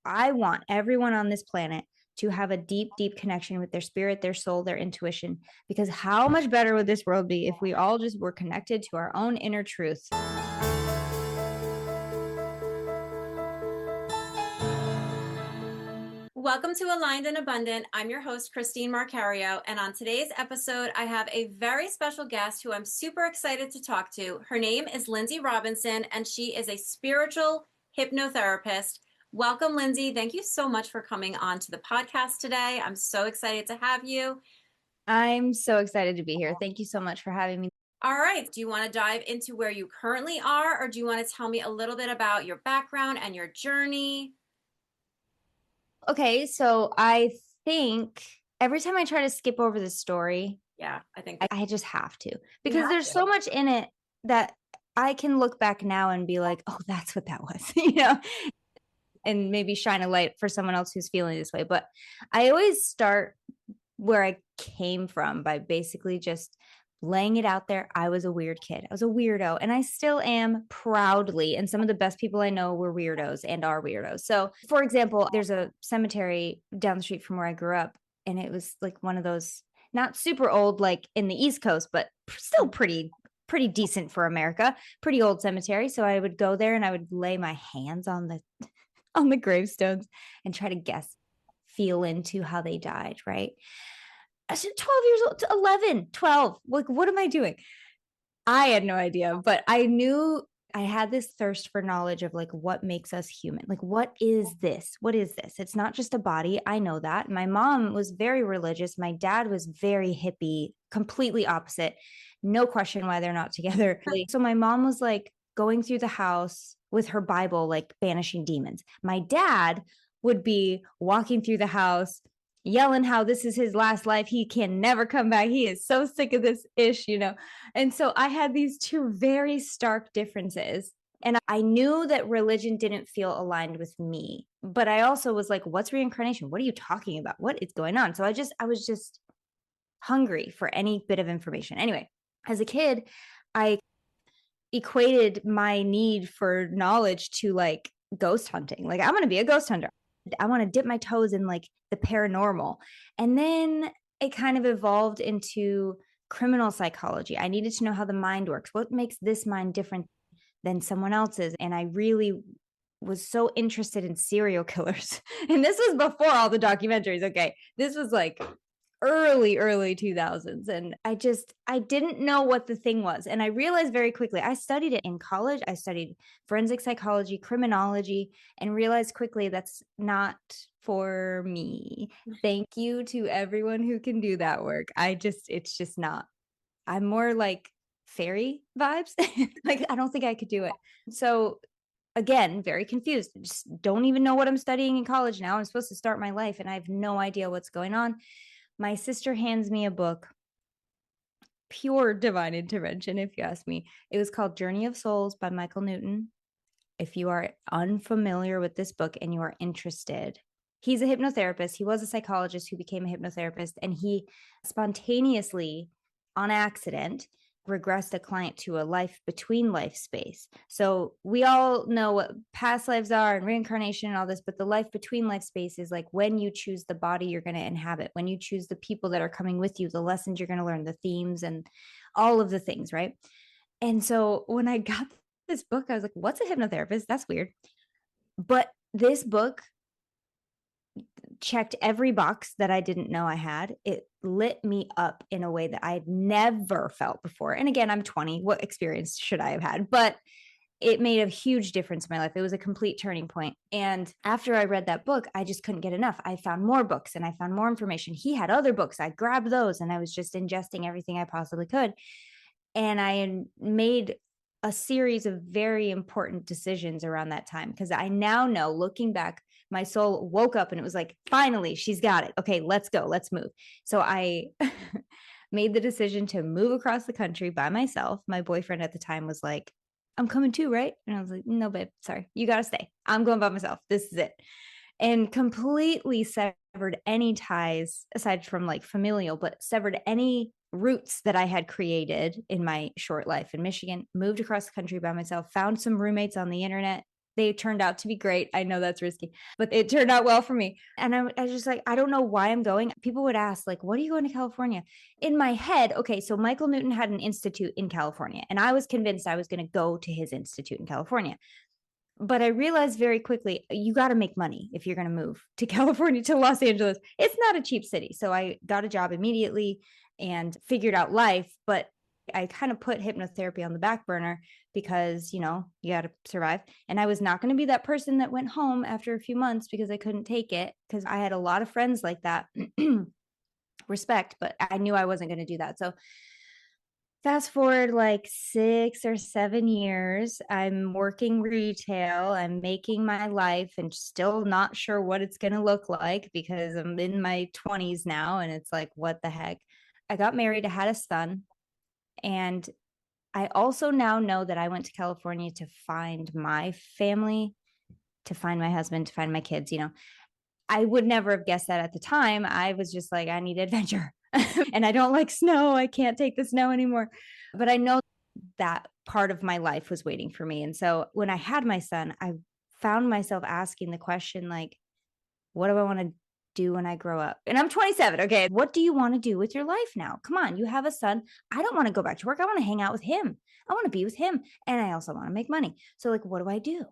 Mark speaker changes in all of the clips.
Speaker 1: I want everyone on this planet to have a deep, deep connection with their spirit, their soul, their intuition, because how much better would this world be if we all just were connected to our own inner truth?
Speaker 2: Welcome to Aligned and Abundant. I'm your host, Christine Marcario, and on today's episode, I have a very special guest who I'm super excited to talk to. Her name is Lynnsey Robinson, and she is a spiritual hypnotherapist. Welcome, Lynnsey. Thank you so much for coming on to the podcast today. I'm so excited to have you.
Speaker 1: I'm so excited to be here. Thank you so much for having me.
Speaker 2: All right. Do you want to dive into where you currently are, or do you want to tell me a little bit about your background and your journey?
Speaker 1: Okay, so I think every time I try to skip over the story,
Speaker 2: Yeah,
Speaker 1: I just have to, because there's so much in it that I can look back now and be like, oh, that's what that was, and maybe shine a light for someone else who's feeling this way. But I always start where I came from by basically just laying it out there. I was a weird kid. I was a weirdo, and I still am proudly. And some of the best people I know were weirdos and are weirdos. So, for example, there's a cemetery down the street from where I grew up, and it was like one of those not super old, like in the East Coast, but still pretty decent for America, pretty old cemetery. So I would go there and I would lay my hands on the gravestones and try to feel into how they died, right? I said 12 years old to 11, 12. Like, what am I doing? I had no idea, but I knew I had this thirst for knowledge of like what makes us human. Like, what is this? What is this? It's not just a body. I know that. My mom was very religious. My dad was very hippie, completely opposite. No question why they're not together. So my mom was like going through the house with her Bible, like banishing demons. My dad would be walking through the house yelling how this is his last life. He can never come back. He is so sick of this ish. And so I had these two very stark differences. And I knew that religion didn't feel aligned with me. But I also was like, what's reincarnation? What are you talking about? What is going on? So I was just hungry for any bit of information. Anyway, as a kid, I equated my need for knowledge to like ghost hunting. Like, I'm going to be a ghost hunter. I want to dip my toes in like the paranormal. And then it kind of evolved into criminal psychology. I needed to know how the mind works. What makes this mind different than someone else's? And I really was so interested in serial killers. And this was before all the documentaries. Okay. This was like early 2000s. And I didn't know what the thing was. And I realized very quickly, I studied it in college. I studied forensic psychology, criminology, and realized quickly that's not for me. Thank you to everyone who can do that work. It's just not. I'm more like fairy vibes. Like, I don't think I could do it. So again, very confused. Just don't even know what I'm studying in college now. I'm supposed to start my life and I have no idea what's going on. My sister hands me a book, pure divine intervention, if you ask me. It was called Journey of Souls by Michael Newton. If you are unfamiliar with this book and you are interested, he's a hypnotherapist. He was a psychologist who became a hypnotherapist, and he spontaneously, on accident, regressed a client to a life between life space. So we all know what past lives are and reincarnation and all this, but the life between life space is like when you choose the body you're going to inhabit, when you choose the people that are coming with you, the lessons you're going to learn, the themes and all of the things, right? And so when I got this book, I was like, what's a hypnotherapist? That's weird. But this book checked every box that I didn't know I had. It lit me up in a way that I had never felt before. And again, I'm 20. What experience should I have had? But it made a huge difference in my life. It was a complete turning point. And after I read that book, I just couldn't get enough. I found more books and I found more information. He had other books. I grabbed those and I was just ingesting everything I possibly could. And I made a series of very important decisions around that time, because I now know, looking back, my soul woke up and it was like, finally, she's got it. Okay, let's go. Let's move. So I made the decision to move across the country by myself. My boyfriend at the time was like, I'm coming too, right? And I was like, no, babe, sorry. You got to stay. I'm going by myself. This is it. And completely severed any ties, aside from like familial, but severed any roots that I had created in my short life in Michigan, moved across the country by myself, found some roommates on the internet, They turned out to be great. I know that's risky, but it turned out well for me. And I was just like, I don't know why I'm going. People would ask, like, what are you going to California? In my head, okay, so Michael Newton had an institute in California, and I was convinced I was going to go to his institute in California. But I realized very quickly, you got to make money if you're going to move to California, to Los Angeles. It's not a cheap city. So I got a job immediately and figured out life. But I kind of put hypnotherapy on the back burner because, you got to survive. And I was not going to be that person that went home after a few months because I couldn't take it, because I had a lot of friends like that. Respect, but I knew I wasn't going to do that. So fast forward like 6 or 7 years, I'm working retail, I'm making my life, and still not sure what it's going to look like because I'm in my 20s now. And it's like, what the heck? I got married, I had a son. And I also now know that I went to California to find my family, to find my husband, to find my kids. I would never have guessed that at the time. I was just like, I need adventure. And I don't like snow. I can't take the snow anymore. But I know that part of my life was waiting for me. And so when I had my son, I found myself asking the question, like, what do I want to do when I grow up? And I'm 27. Okay. What do you want to do with your life now? Come on. You have a son. I don't want to go back to work. I want to hang out with him. I want to be with him. And I also want to make money. So, like, what do I do?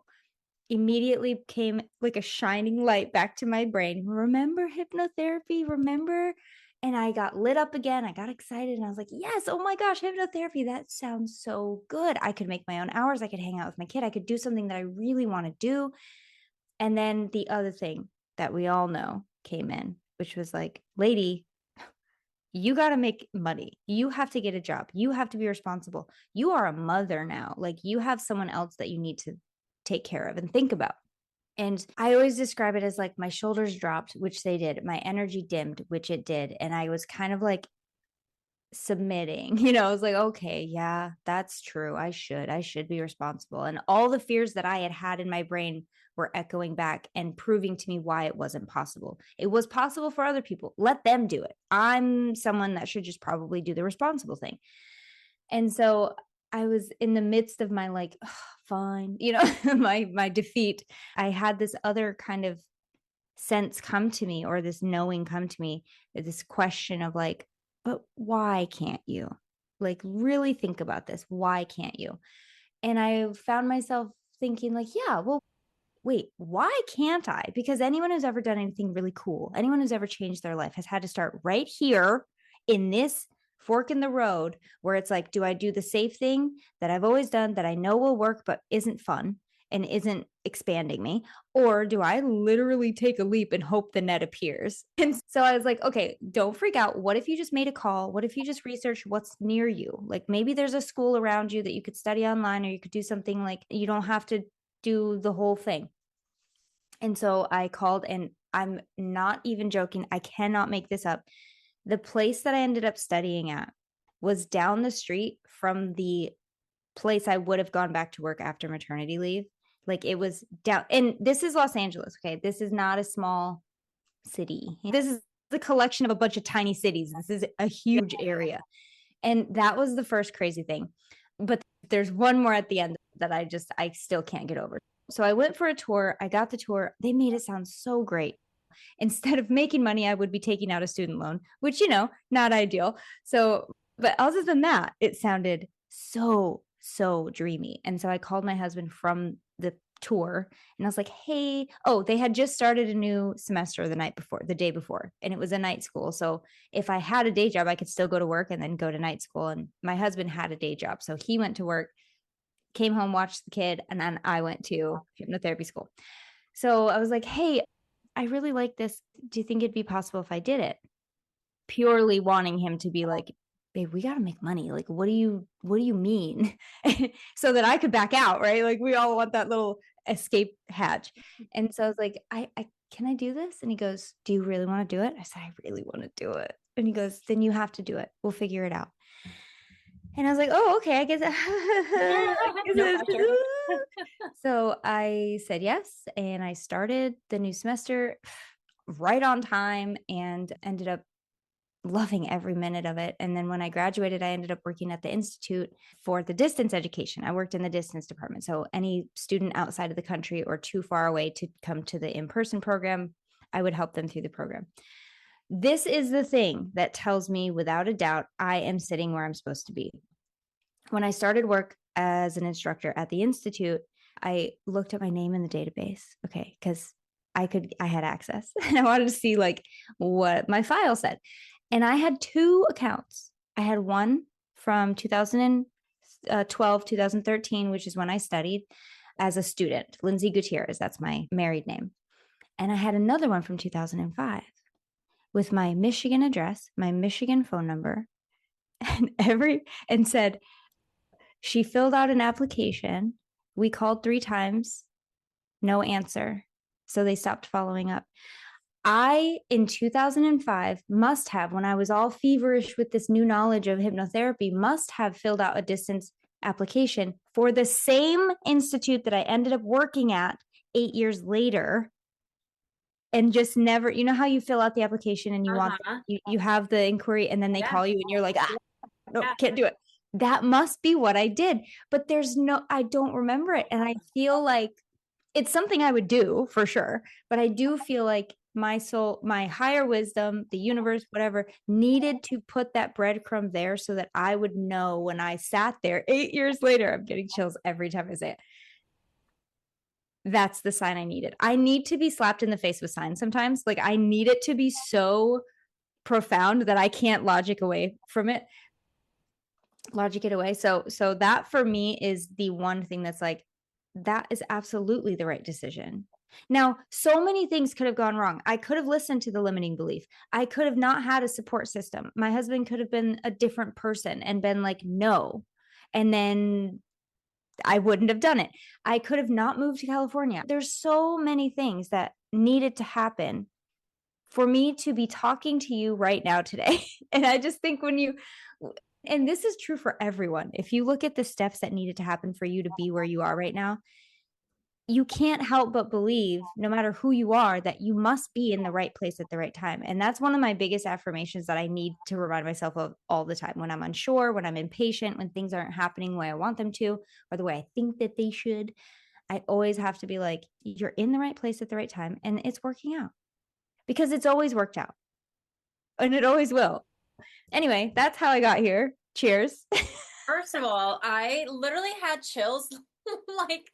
Speaker 1: Immediately came like a shining light back to my brain. Remember hypnotherapy? Remember? And I got lit up again. I got excited and I was like, yes, oh my gosh, hypnotherapy. That sounds so good. I could make my own hours. I could hang out with my kid. I could do something that I really want to do. And then the other thing that we all know came in, which was like, lady, you got to make money. You have to get a job. You have to be responsible. You are a mother now. Like, you have someone else that you need to take care of and think about. And I always describe it as like my shoulders dropped, which they did. My energy dimmed, which it did. And I was kind of like submitting, I was like, okay, yeah, that's true. I should be responsible. And all the fears that I had in my brain were echoing back and proving to me why it wasn't possible. It was possible for other people. Let them do it. I'm someone that should just probably do the responsible thing. And so I was in the midst of my like, oh, fine, my defeat. I had this other kind of sense come to me, or this knowing come to me, this question of like, but why can't you? Like, really think about this. Why can't you? And I found myself thinking like, yeah, well, wait, why can't I? Because anyone who's ever done anything really cool, anyone who's ever changed their life has had to start right here in this fork in the road where it's like, do I do the safe thing that I've always done that I know will work but isn't fun and isn't expanding me? Or do I literally take a leap and hope the net appears? And so I was like, okay, don't freak out. What if you just made a call? What if you just research what's near you? Like, maybe there's a school around you that you could study online, or you could do something, like, you don't have to do the whole thing. And so I called, and I'm not even joking. I cannot make this up. The place that I ended up studying at was down the street from the place I would have gone back to work after maternity leave. Like, it was down, and this is Los Angeles. Okay. This is not a small city. This is the collection of a bunch of tiny cities. This is a huge area. And that was the first crazy thing. But there's one more at the end that I still can't get over. So I went for a tour. I got the tour. They made it sound so great. Instead of making money, I would be taking out a student loan, which, not ideal. So, but other than that, it sounded so dreamy. And so I called my husband from the tour and I was like, hey, they had just started a new semester the day before, and it was a night school. So if I had a day job, I could still go to work and then go to night school. And my husband had a day job. So he went to work, came home, watched the kid, and then I went to hypnotherapy school. So I was like, hey, I really like this. Do you think it'd be possible if I did it? Purely wanting him to be like, babe, we got to make money. Like, what do you mean? So that I could back out, right? Like, we all want that little escape hatch. And so I was like, I can I do this? And he goes, do you really want to do it? I said, I really want to do it. And he goes, then you have to do it. We'll figure it out. And I was like, oh, okay, I guess. So I said yes. And I started the new semester right on time and ended up loving every minute of it. And then when I graduated, I ended up working at the Institute for the distance education. I worked in the distance department. So any student outside of the country or too far away to come to the in-person program, I would help them through the program. This is the thing that tells me without a doubt, I am sitting where I'm supposed to be. When I started work as an instructor at the Institute, I looked at my name in the database. Okay. Cause I had access and I wanted to see like what my file said. And I had 2 accounts. I had one from 2012, 2013, which is when I studied as a student, Lynnsey Gutierrez. That's my married name. And I had another one from 2005 with my Michigan address, my Michigan phone number, and said, she filled out an application. We called 3 times, no answer. So they stopped following up. I, in 2005, must have, when I was all feverish with this new knowledge of hypnotherapy, must have filled out a distance application for the same institute that I ended up working at 8 years later. And just never, you know how you fill out the application and you have the inquiry and then they call you and you're like, no, can't do it. That must be what I did. But I don't remember it. And I feel like it's something I would do for sure. But I do feel like my soul, my higher wisdom, the universe, whatever, needed to put that breadcrumb there so that I would know when I sat there 8 years later. I'm getting chills every time I say it. That's the sign I needed. I need to be slapped in the face with signs sometimes. Like I need it to be so profound that I can't logic it away. So that for me is the one thing that's like, that is absolutely the right decision. Now, so many things could have gone wrong. I could have listened to the limiting belief. I could have not had a support system. My husband could have been a different person and been like, no. And then I wouldn't have done it. I could have not moved to California. There's so many things that needed to happen for me to be talking to you right now today. And I just think and this is true for everyone. If you look at the steps that needed to happen for you to be where you are right now, you can't help but believe, no matter who you are, that you must be in the right place at the right time. And that's one of my biggest affirmations that I need to remind myself of all the time. When I'm unsure, when I'm impatient, when things aren't happening the way I want them to, or the way I think that they should, I always have to be like, you're in the right place at the right time. And it's working out because it's always worked out and it always will. Anyway, that's how I got here. Cheers.
Speaker 2: First of all, I literally had chills like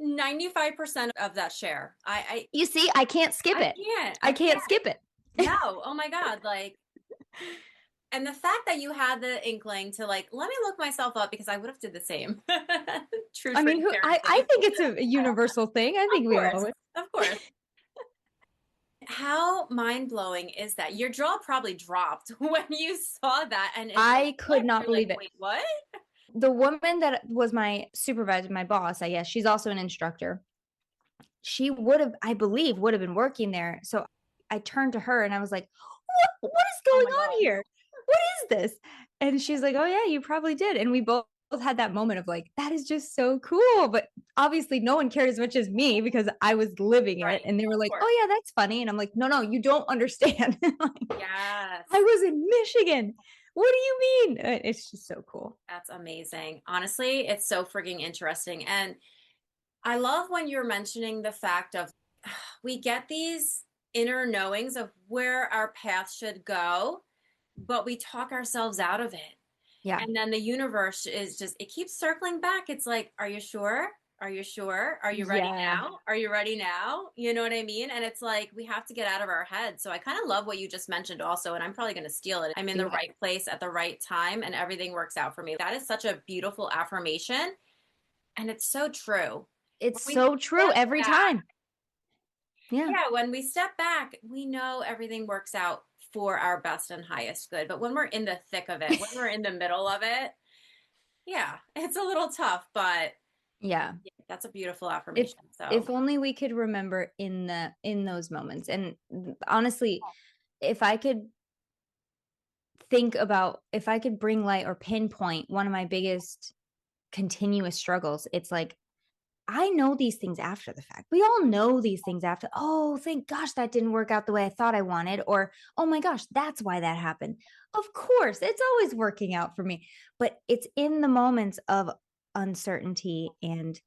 Speaker 2: 95% of that share.
Speaker 1: You see, I can't skip it. I can't skip it.
Speaker 2: No. Oh my God. Like, and the fact that you had the inkling to like, let me look myself up because I would have did the same. True.
Speaker 1: I mean, I think it's a universal thing. I think we all would.
Speaker 2: Of course. How mind-blowing is that? Your jaw probably dropped when you saw that. And
Speaker 1: I could not believe it.
Speaker 2: Wait, what?
Speaker 1: The woman that was my supervisor, my boss, I guess, she's also an instructor. She would have, I believe, would have been working there. So I turned to her and I was like, what is going on here? What is this? And she's like, oh yeah, you probably did. And we both had that moment of like, that is just so cool. But obviously no one cared as much as me because I was living it. And they were like, oh yeah, that's funny. And I'm like, no, you don't understand. Like,
Speaker 2: yes.
Speaker 1: I was in Michigan. What do you mean? It's just so cool.
Speaker 2: That's amazing. Honestly, it's so freaking interesting. And I love when you're mentioning the fact of we get these inner knowings of where our path should go, but we talk ourselves out of it.
Speaker 1: Yeah.
Speaker 2: And then the universe it keeps circling back. It's like, are you sure? Are you sure? Are you ready now? Are you ready now? You know what I mean? And it's like, we have to get out of our head. So I kind of love what you just mentioned also, and I'm probably going to steal it. I'm in the right place at the right time and everything works out for me. That is such a beautiful affirmation. And it's so true.
Speaker 1: It's so true every time.
Speaker 2: Yeah. When we step back, we know everything works out for our best and highest good. But when we're in the thick of it, when we're in the middle of it, it's a little tough, but that's a beautiful affirmation.
Speaker 1: If only we could remember in those moments. And honestly, if I could bring light or pinpoint one of my biggest continuous struggles, it's like I know these things after the fact. We all know these things after, oh, thank gosh, that didn't work out the way I thought I wanted. Or, oh my gosh, that's why that happened. Of course, it's always working out for me. But it's in the moments of uncertainty and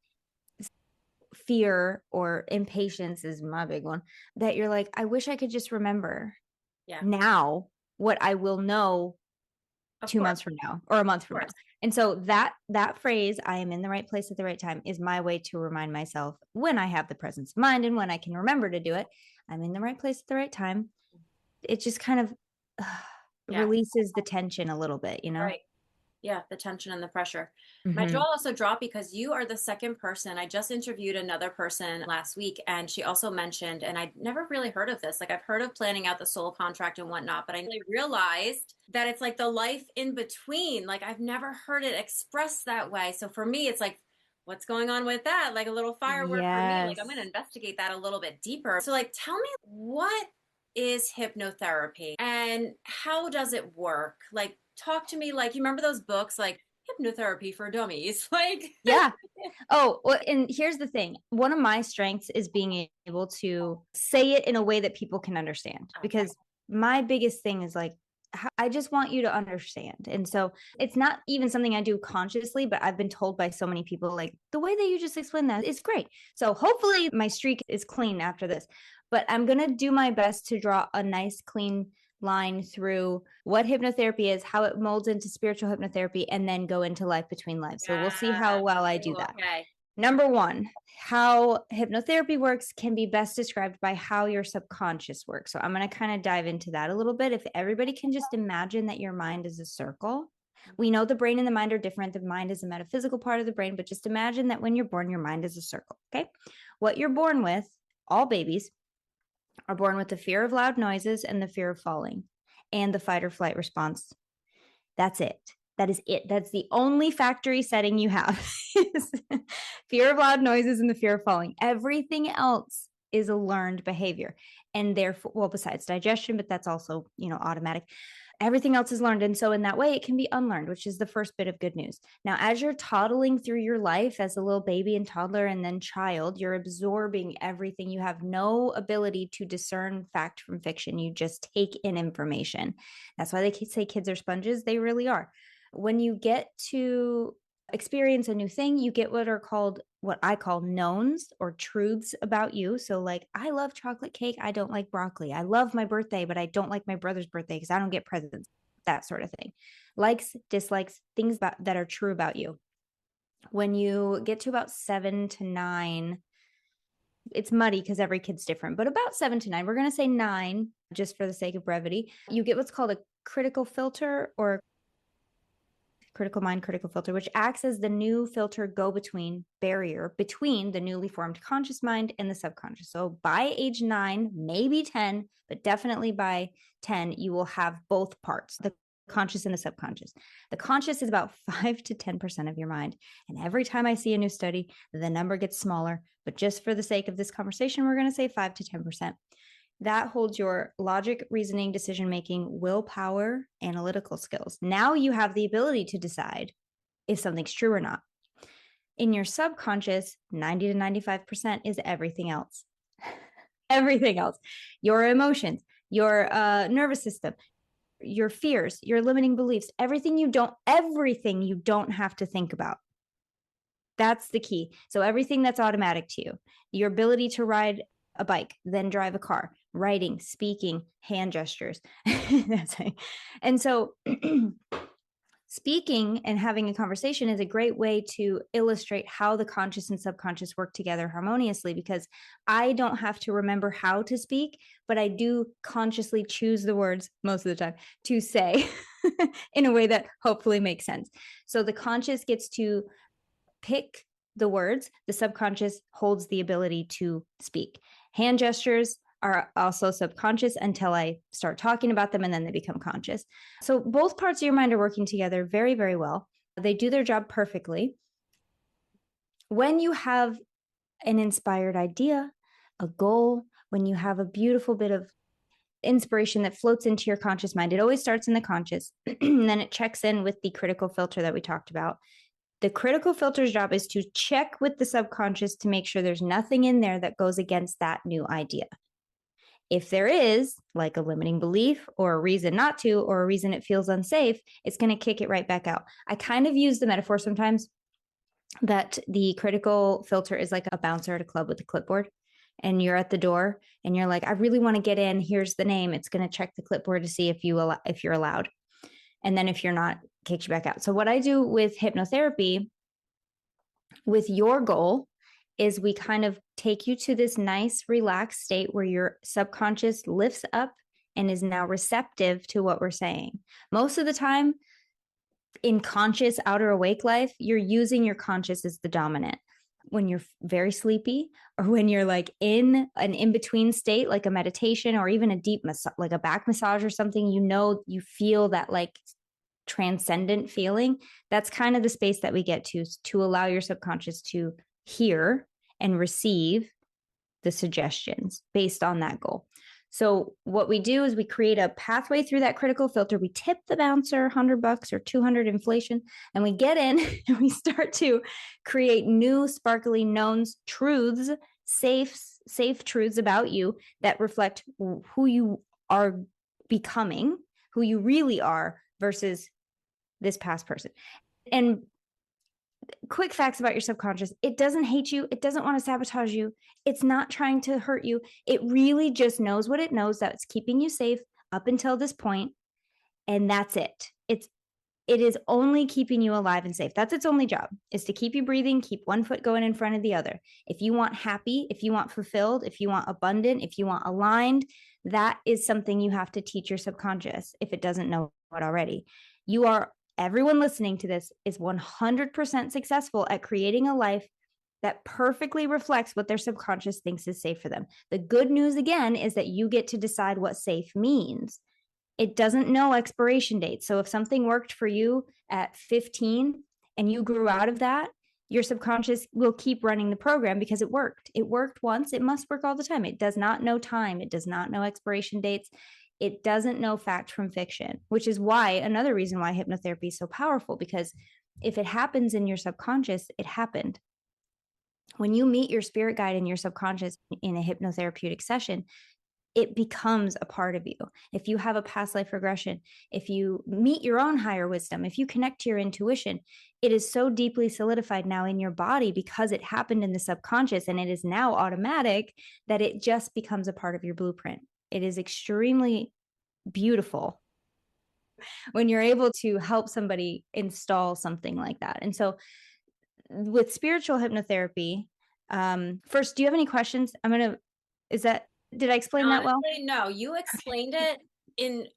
Speaker 1: fear, or impatience is my big one, that you're like, I wish I could just remember now what I will know 2 months from now or a month from now. And so that phrase, I am in the right place at the right time, is my way to remind myself, when I have the presence of mind and when I can remember to do it, I'm in the right place at the right time. It just kind of releases the tension a little bit, you know?
Speaker 2: Right. Yeah, the tension and the pressure.
Speaker 1: Mm-hmm.
Speaker 2: My jaw also dropped because you are the second person. I just interviewed another person last week, and she also mentioned, and I'd never really heard of this. Like, I've heard of planning out the soul contract and whatnot, but I really realized that it's like the life in between. Like, I've never heard it expressed that way. So for me, it's like, what's going on with that? Like a little firework for me. Like, I'm going to investigate that a little bit deeper. So, like, tell me, what is hypnotherapy and how does it work? Like, talk to me, like, you remember those books like hypnotherapy for dummies? Like,
Speaker 1: yeah. Oh, well, and here's the thing. One of my strengths is being able to say it in a way that people can understand, because my biggest thing is like, I just want you to understand. And so it's not even something I do consciously, but I've been told by so many people, like, the way that you just explained that is great. So hopefully my streak is clean after this, but I'm going to do my best to draw a nice, clean line through what hypnotherapy is, how it molds into spiritual hypnotherapy, and then go into life between lives. So we'll see how well I do that.
Speaker 2: Okay.
Speaker 1: Number one, how hypnotherapy works can be best described by how your subconscious works. So I'm going to kind of dive into that a little bit. If everybody can just imagine that your mind is a circle. We know the brain and the mind are different. The mind is a metaphysical part of the brain, but just imagine that when you're born, your mind is a circle. Okay. What you're born with, all babies are born with the fear of loud noises and the fear of falling and the fight or flight response. That's it. That is it. That's the only factory setting you have. Fear of loud noises and the fear of falling. Everything else is a learned behavior. And therefore, well, besides digestion, but that's also, automatic. Everything else is learned. And so in that way, it can be unlearned, which is the first bit of good news. Now, as you're toddling through your life as a little baby and toddler and then child, you're absorbing everything. You have no ability to discern fact from fiction. You just take in information. That's why they say kids are sponges. They really are. When you get to experience a new thing, you get what I call knowns or truths about you. So like, I love chocolate cake. I don't like broccoli. I love my birthday, but I don't like my brother's birthday because I don't get presents, that sort of thing. Likes, dislikes, things that are true about you. When you get to about 7 to 9, it's muddy because every kid's different, but about 7 to 9, we're going to say 9, just for the sake of brevity, you get what's called a critical filter or critical mind, critical filter, which acts as the new filter go-between barrier between the newly formed conscious mind and the subconscious. So by age 9, maybe 10, but definitely by 10, you will have both parts, the conscious and the subconscious. The conscious is about 5 to 10% of your mind. And every time I see a new study, the number gets smaller. But just for the sake of this conversation, we're going to say 5 to 10%. That holds your logic, reasoning, decision-making, willpower, analytical skills. Now you have the ability to decide if something's true or not. In your subconscious, 90 to 95% is everything else. Everything else. Your emotions, your nervous system, your fears, your limiting beliefs, everything you don't have to think about. That's the key. So everything that's automatic to you, your ability to ride a bike, then drive a car, writing, speaking, hand gestures. And so speaking and having a conversation is a great way to illustrate how the conscious and subconscious work together harmoniously, because I don't have to remember how to speak, but I do consciously choose the words most of the time to say in a way that hopefully makes sense. So the conscious gets to pick the words, the subconscious holds the ability to speak. Hand gestures are also subconscious until I start talking about them, and then they become conscious. So both parts of your mind are working together very, very well. They do their job perfectly. When you have an inspired idea, a goal, when you have a beautiful bit of inspiration that floats into your conscious mind, it always starts in the conscious, and then it checks in with the critical filter that we talked about. The critical filter's job is to check with the subconscious to make sure there's nothing in there that goes against that new idea. If there is, like a limiting belief or a reason not to, or a reason it feels unsafe, it's going to kick it right back out. I kind of use the metaphor sometimes that the critical filter is like a bouncer at a club with a clipboard. And you're at the door and you're like, I really want to get in. Here's the name. It's going to check the clipboard to see if you're allowed. And then if you're not, kicks you back out. So what I do with hypnotherapy, with your goal, is we kind of take you to this nice, relaxed state where your subconscious lifts up and is now receptive to what we're saying. Most of the time in conscious outer awake life, you're using your conscious as the dominant. When you're very sleepy, or when you're like in an in-between state, like a meditation or even a deep massage, like a back massage or something, you feel that like transcendent feeling. That's kind of the space that we get to allow your subconscious to hear and receive the suggestions based on that goal. So what we do is we create a pathway through that critical filter. We tip the bouncer $100 or 200 inflation, and we get in and we start to create new sparkly knowns, truths, safe truths about you that reflect who you are becoming, who you really are versus this past person. And quick facts about your subconscious: it doesn't hate you. It doesn't want to sabotage you. It's not trying to hurt you. It really just knows what it knows, that it's keeping you safe up until this point, and that's it. It is only keeping you alive and safe. That's its only job, is to keep you breathing, keep one foot going in front of the other. If you want happy, if you want fulfilled, if you want abundant, if you want aligned, that is something you have to teach your subconscious if it doesn't know it already. Everyone listening to this is 100% successful at creating a life that perfectly reflects what their subconscious thinks is safe for them. The good news, again, is that you get to decide what safe means. It doesn't know expiration dates. So if something worked for you at 15 and you grew out of that, your subconscious will keep running the program because it worked. It worked once. It must work all the time. It does not know time. It does not know expiration dates. It doesn't know fact from fiction, which is another reason why hypnotherapy is so powerful, because if it happens in your subconscious, it happened. When you meet your spirit guide in your subconscious in a hypnotherapeutic session, it becomes a part of you. If you have a past life regression, if you meet your own higher wisdom, if you connect to your intuition, it is so deeply solidified now in your body because it happened in the subconscious, and it is now automatic that it just becomes a part of your blueprint. It is extremely beautiful when you're able to help somebody install something like that. And so with spiritual hypnotherapy, first, do you have any questions? Did I explain that well?
Speaker 2: No, you explained it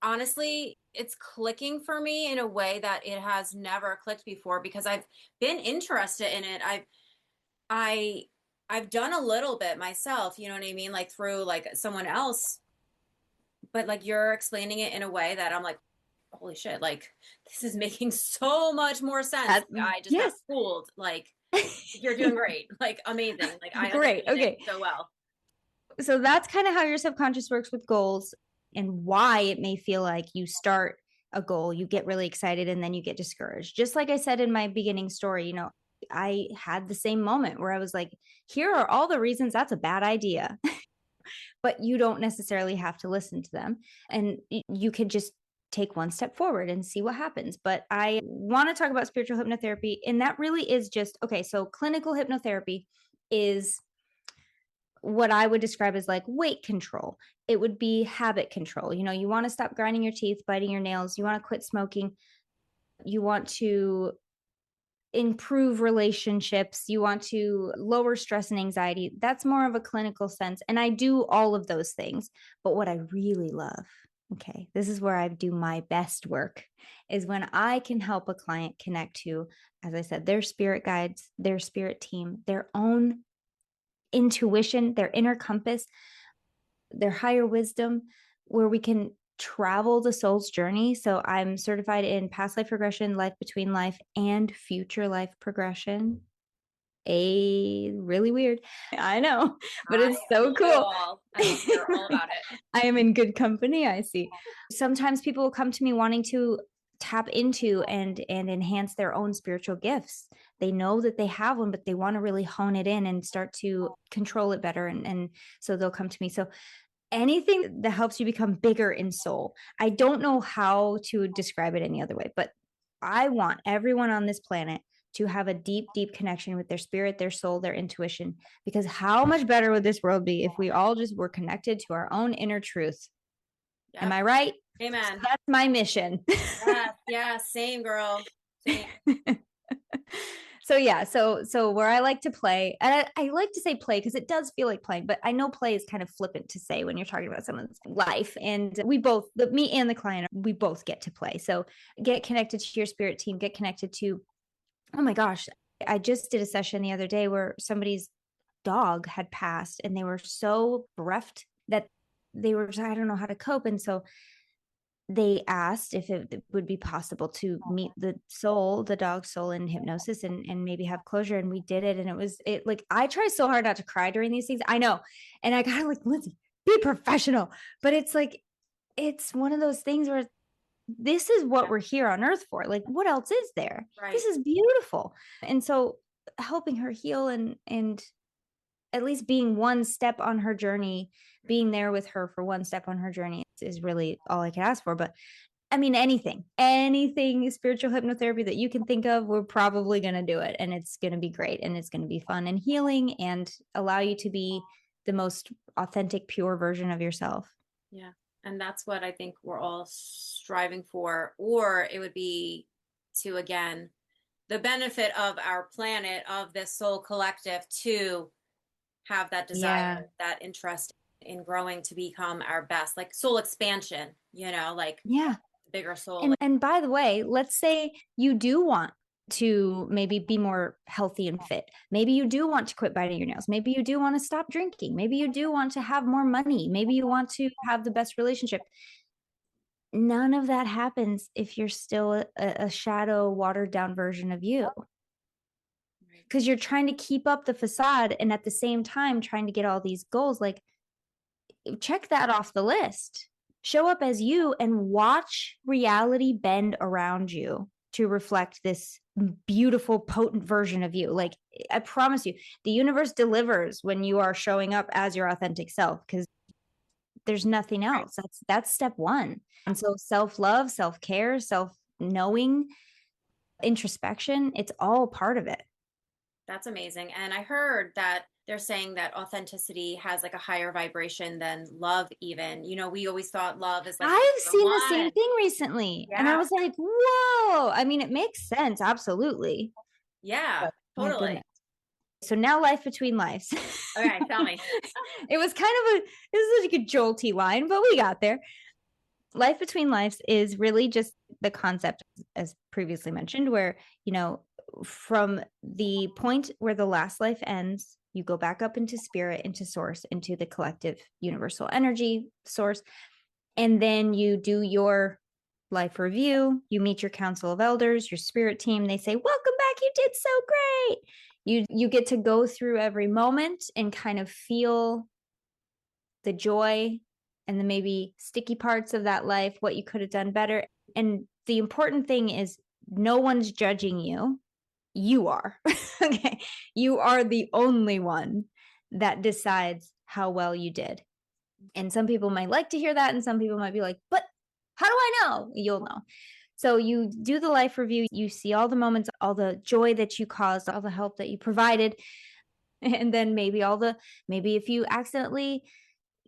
Speaker 2: honestly, it's clicking for me in a way that it has never clicked before, because I've been interested in it. I've done a little bit myself, you know what I mean? Like through like someone else, but like you're explaining it in a way that I'm like, holy shit, like this is making so much more sense. I just got fooled. Like you're doing great, like amazing. Like I
Speaker 1: great. Okay.
Speaker 2: So well.
Speaker 1: So that's kind of how your subconscious works with goals, and why it may feel like you start a goal, you get really excited, and then you get discouraged. Just like I said in my beginning story, I had the same moment where I was like, here are all the reasons that's a bad idea. But you don't necessarily have to listen to them, and you could just take one step forward and see what happens. But I want to talk about spiritual hypnotherapy, and that really is just, okay, so clinical hypnotherapy is what I would describe as like weight control. It would be habit control. You want to stop grinding your teeth, biting your nails. You want to quit smoking. You want to improve relationships. You want to lower stress and anxiety. That's more of a clinical sense. And I do all of those things. But what I really love, okay, this is where I do my best work, is when I can help a client connect to, as I said, their spirit guides, their spirit team, their own intuition, their inner compass, their higher wisdom, where we can travel the soul's journey. So I'm certified in past life regression, life between life, and future life progression. Really weird, I know, but it's so cool.
Speaker 2: I hear all about it.
Speaker 1: I am in good company, I see. Sometimes people will come to me wanting to tap into and enhance their own spiritual gifts. They know that they have one, but they want to really hone it in and start to control it better. And so they'll come to me. So anything that helps you become bigger in soul. I don't know how to describe it any other way, but I want everyone on this planet to have a deep, deep connection with their spirit, their soul, their intuition, because how much better would this world be if we all just were connected to our own inner truth? Yep. Am I right?
Speaker 2: Amen.
Speaker 1: So that's my mission.
Speaker 2: Yeah, same, girl. Same.
Speaker 1: So yeah, so where I like to play, and I like to say play because it does feel like playing, but I know play is kind of flippant to say when you're talking about someone's life. And we both, me and the client, we both get to play. So get connected to your spirit team, get connected to, oh my gosh, I just did a session the other day where somebody's dog had passed and they were so bereft that they were, I don't know how to cope. And so they asked if it would be possible to meet the dog's soul in hypnosis and maybe have closure. And we did it. And it like, I try so hard not to cry during these things. I know. And I gotta like, Lynnsey, be professional. But it's like, it's one of those things where this is what we're here on earth for. Like, what else is there? Right. This is beautiful. And so helping her heal and at least being one step on her journey, being there with her for one step on her journey is really all I can ask for. But I mean, anything spiritual hypnotherapy that you can think of, we're probably going to do it. And it's going to be great. And it's going to be fun and healing and allow you to be the most authentic, pure version of yourself.
Speaker 2: Yeah. And that's what I think we're all striving for. Or it would be to, again, the benefit of our planet, of this soul collective, to have that desire, that interest in growing to become our best, like soul expansion, like bigger soul.
Speaker 1: And by the way, let's say you do want to maybe be more healthy and fit. Maybe you do want to quit biting your nails. Maybe you do want to stop drinking. Maybe you do want to have more money. Maybe you want to have the best relationship. None of that happens if you're still a shadow, watered down version of you. Because you're trying to keep up the facade and at the same time trying to get all these goals. Like, check that off the list. Show up as you and watch reality bend around you to reflect this beautiful, potent version of you. Like, I promise you, the universe delivers when you are showing up as your authentic self, because there's nothing else. That's step one. And so self-love, self-care, self-knowing, introspection, it's all part of it.
Speaker 2: That's amazing. And I heard that they're saying that authenticity has like a higher vibration than love even. We always thought love is like,
Speaker 1: I've seen the same thing recently. Yeah. And I was like, whoa. I mean, it makes sense. Absolutely.
Speaker 2: Yeah, totally.
Speaker 1: So now life between lives.
Speaker 2: Okay, tell me.
Speaker 1: It was like a jolty line, but we got there. Life between lives is really just the concept, as previously mentioned, where, from the point where the last life ends, you go back up into spirit, into source, into the collective universal energy source. And then you do your life review. You meet your council of elders, your spirit team. They say, welcome back. You did so great. You get to go through every moment and kind of feel the joy and the maybe sticky parts of that life, what you could have done better. And the important thing is no one's judging you. You are. Okay. You are the only one that decides how well you did. And some people might like to hear that. And some people might be like, but how do I know? You'll know. So you do the life review. You see all the moments, all the joy that you caused, all the help that you provided. And then maybe if you accidentally,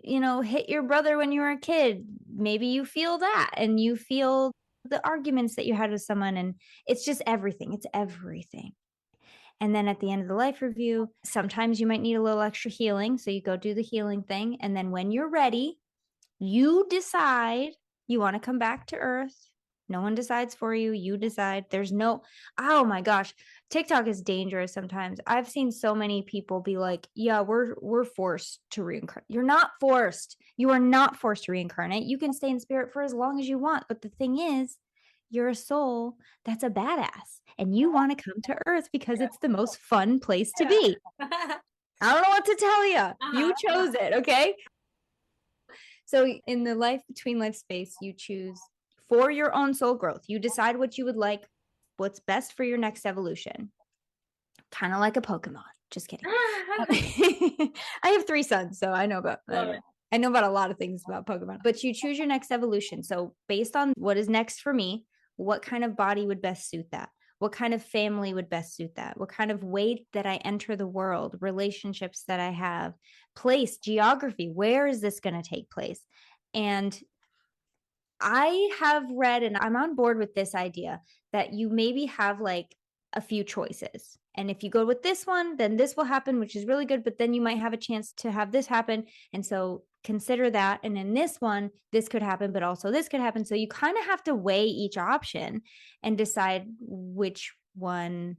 Speaker 1: hit your brother when you were a kid, maybe you feel that and you feel the arguments that you had with someone, and it's just everything. It's everything. And then at the end of the life review, sometimes you might need a little extra healing. So you go do the healing thing. And then when you're ready, you decide you want to come back to earth. No one decides for you. You decide. There's no, oh my gosh, TikTok is dangerous sometimes. I've seen so many people be like, yeah, we're forced to reincarnate. You're not forced. You are not forced to reincarnate. You can stay in spirit for as long as you want. But the thing is, you're a soul that's a badass and you want to come to earth because it's the most fun place to be. I don't know what to tell you. You chose it. Okay. So in the life between life space, you choose for your own soul growth. You decide what you would like, what's best for your next evolution. Kind of like a Pokemon. Just kidding. I have 3 sons, so I know about a lot of things about Pokemon. But you choose your next evolution. So based on what is next for me, what kind of body would best suit that? What kind of family would best suit that? What kind of way that I enter the world, relationships that I have, place, geography, where is this going to take place? And I have read, and I'm on board with this idea, that you maybe have like a few choices. And if you go with this one, then this will happen, which is really good. But then you might have a chance to have this happen. And so consider that. And in this one, this could happen, but also this could happen. So you kind of have to weigh each option and decide which one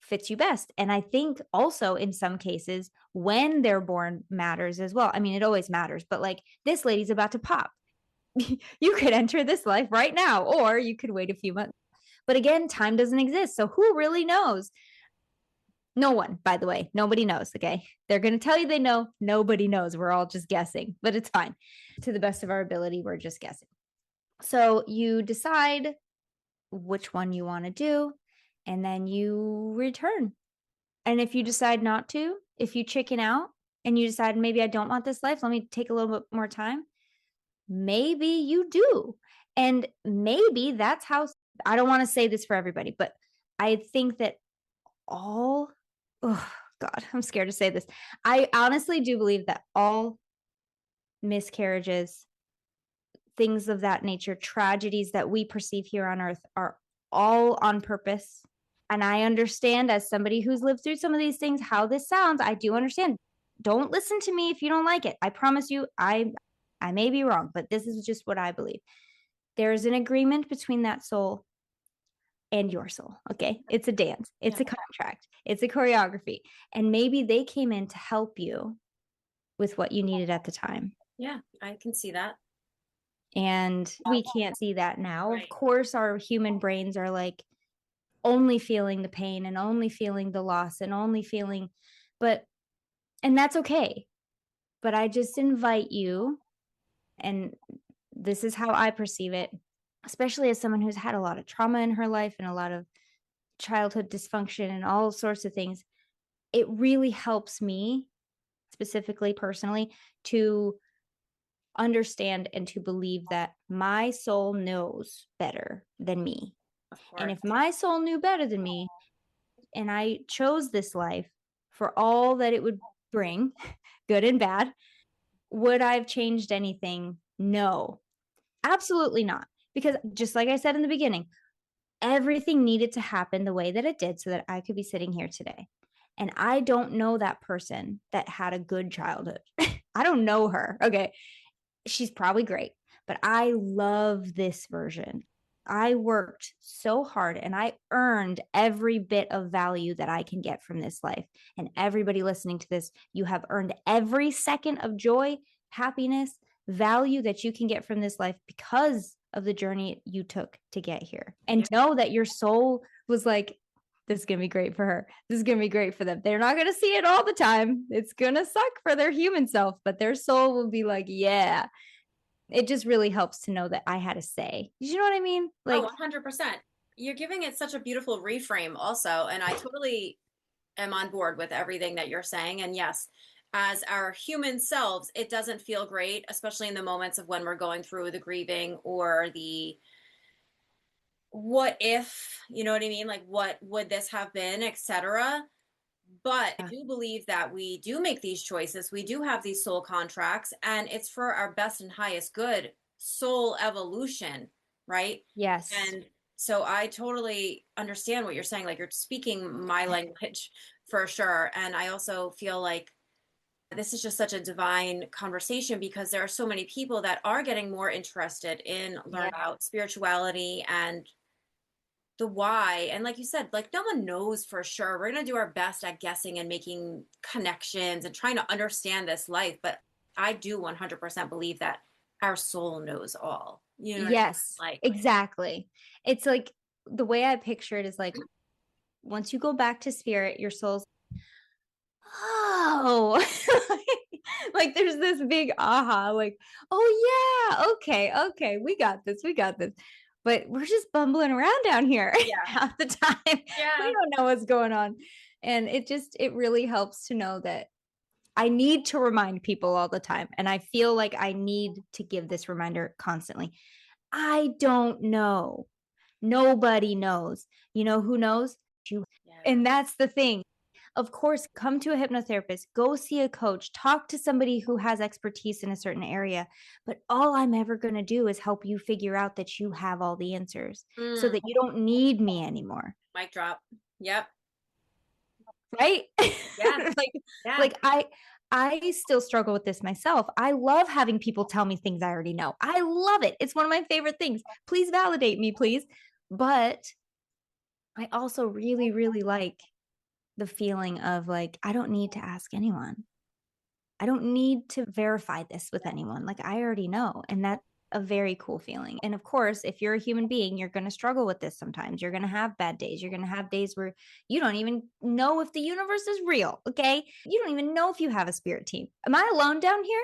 Speaker 1: fits you best. And I think also in some cases, when they're born matters as well. I mean, it always matters, but like this lady's about to pop. You could enter this life right now, or you could wait a few months. But again, time doesn't exist. So who really knows? No one, by the way, nobody knows. Okay. They're going to tell you they know. Nobody knows. We're all just guessing, but it's fine. To the best of our ability, we're just guessing. So you decide which one you want to do, and then you return. And if you decide not to, if you chicken out and you decide, maybe I don't want this life, let me take a little bit more time, maybe you do. And maybe that's how, I don't want to say this for everybody, but I think that oh God, I'm scared to say this. I honestly do believe that all miscarriages, things of that nature, tragedies that we perceive here on earth are all on purpose. And I understand, as somebody who's lived through some of these things, how this sounds. I do understand. Don't listen to me if you don't like it. I promise you, I may be wrong, but this is just what I believe. There is an agreement between that soul and your soul. Okay. It's a dance. It's a contract. It's a choreography. And maybe they came in to help you with what you needed at the time.
Speaker 2: Yeah, I can see that.
Speaker 1: And we can't see that now. Right. Of course, our human brains are like only feeling the pain and only feeling the loss and only feeling, and that's okay. But I just invite you, and this is how I perceive it, especially as someone who's had a lot of trauma in her life and a lot of childhood dysfunction and all sorts of things. It really helps me, specifically personally, to understand and to believe that my soul knows better than me. And if my soul knew better than me, and I chose this life for all that it would bring, good and bad, would I have changed anything? No, absolutely not. Because just like I said in the beginning, everything needed to happen the way that it did so that I could be sitting here today. And I don't know that person that had a good childhood. I don't know her. Okay. She's probably great, but I love this version. I worked so hard and I earned every bit of value that I can get from this life. And everybody listening to this, you have earned every second of joy, happiness, value that you can get from this life because of the journey you took to get here. And know that your soul was like, this is going to be great for her. This is going to be great for them. They're not going to see it all the time. It's going to suck for their human self, but their soul will be like, yeah. It just really helps to know that I had a say. You know what I mean? Like,
Speaker 2: 100%. You're giving it such a beautiful reframe also. And I totally am on board with everything that you're saying. And yes, as our human selves, it doesn't feel great, especially in the moments of when we're going through the grieving or the what if, you know what I mean? Like, what would this have been, etc. But I do believe that we do make these choices. We do have these soul contracts, and it's for our best and highest good, soul evolution, right?
Speaker 1: Yes.
Speaker 2: And so I totally understand what you're saying. Like, you're speaking my language for sure. And I also feel like this is just such a divine conversation because there are so many people that are getting more interested in learning about spirituality and the why. And like you said, like no one knows for sure. We're going to do our best at guessing and making connections and trying to understand this life. But I do 100% believe that our soul knows all. You know
Speaker 1: yes,
Speaker 2: I mean? Like
Speaker 1: exactly. It's like the way I picture it is like once you go back to spirit, your soul's oh, like there's this big aha, like, oh yeah, okay, we got this. but we're just bumbling around down here half the time.
Speaker 2: Yeah.
Speaker 1: We don't know what's going on. And it really helps to know that I need to remind people all the time. And I feel like I need to give this reminder constantly. I don't know. Nobody knows. You know who knows? You.
Speaker 2: Yeah.
Speaker 1: And that's the thing. Of course, come to a hypnotherapist, go see a coach, talk to somebody who has expertise in a certain area. But all I'm ever going to do is help you figure out that you have all the answers so that you don't need me anymore.
Speaker 2: Mic drop. Yep.
Speaker 1: Right?
Speaker 2: Yeah.
Speaker 1: like I still struggle with this myself. I love having people tell me things I already know. I love it. It's one of my favorite things. Please validate me, please. But I also really, really like the feeling of like, I don't need to ask anyone. I don't need to verify this with anyone. Like, I already know. And that's a very cool feeling. And of course, if you're a human being, you're going to struggle with this sometimes. You're going to have bad days. You're going to have days where you don't even know if the universe is real. Okay. You don't even know if you have a spirit team. Am I alone down here?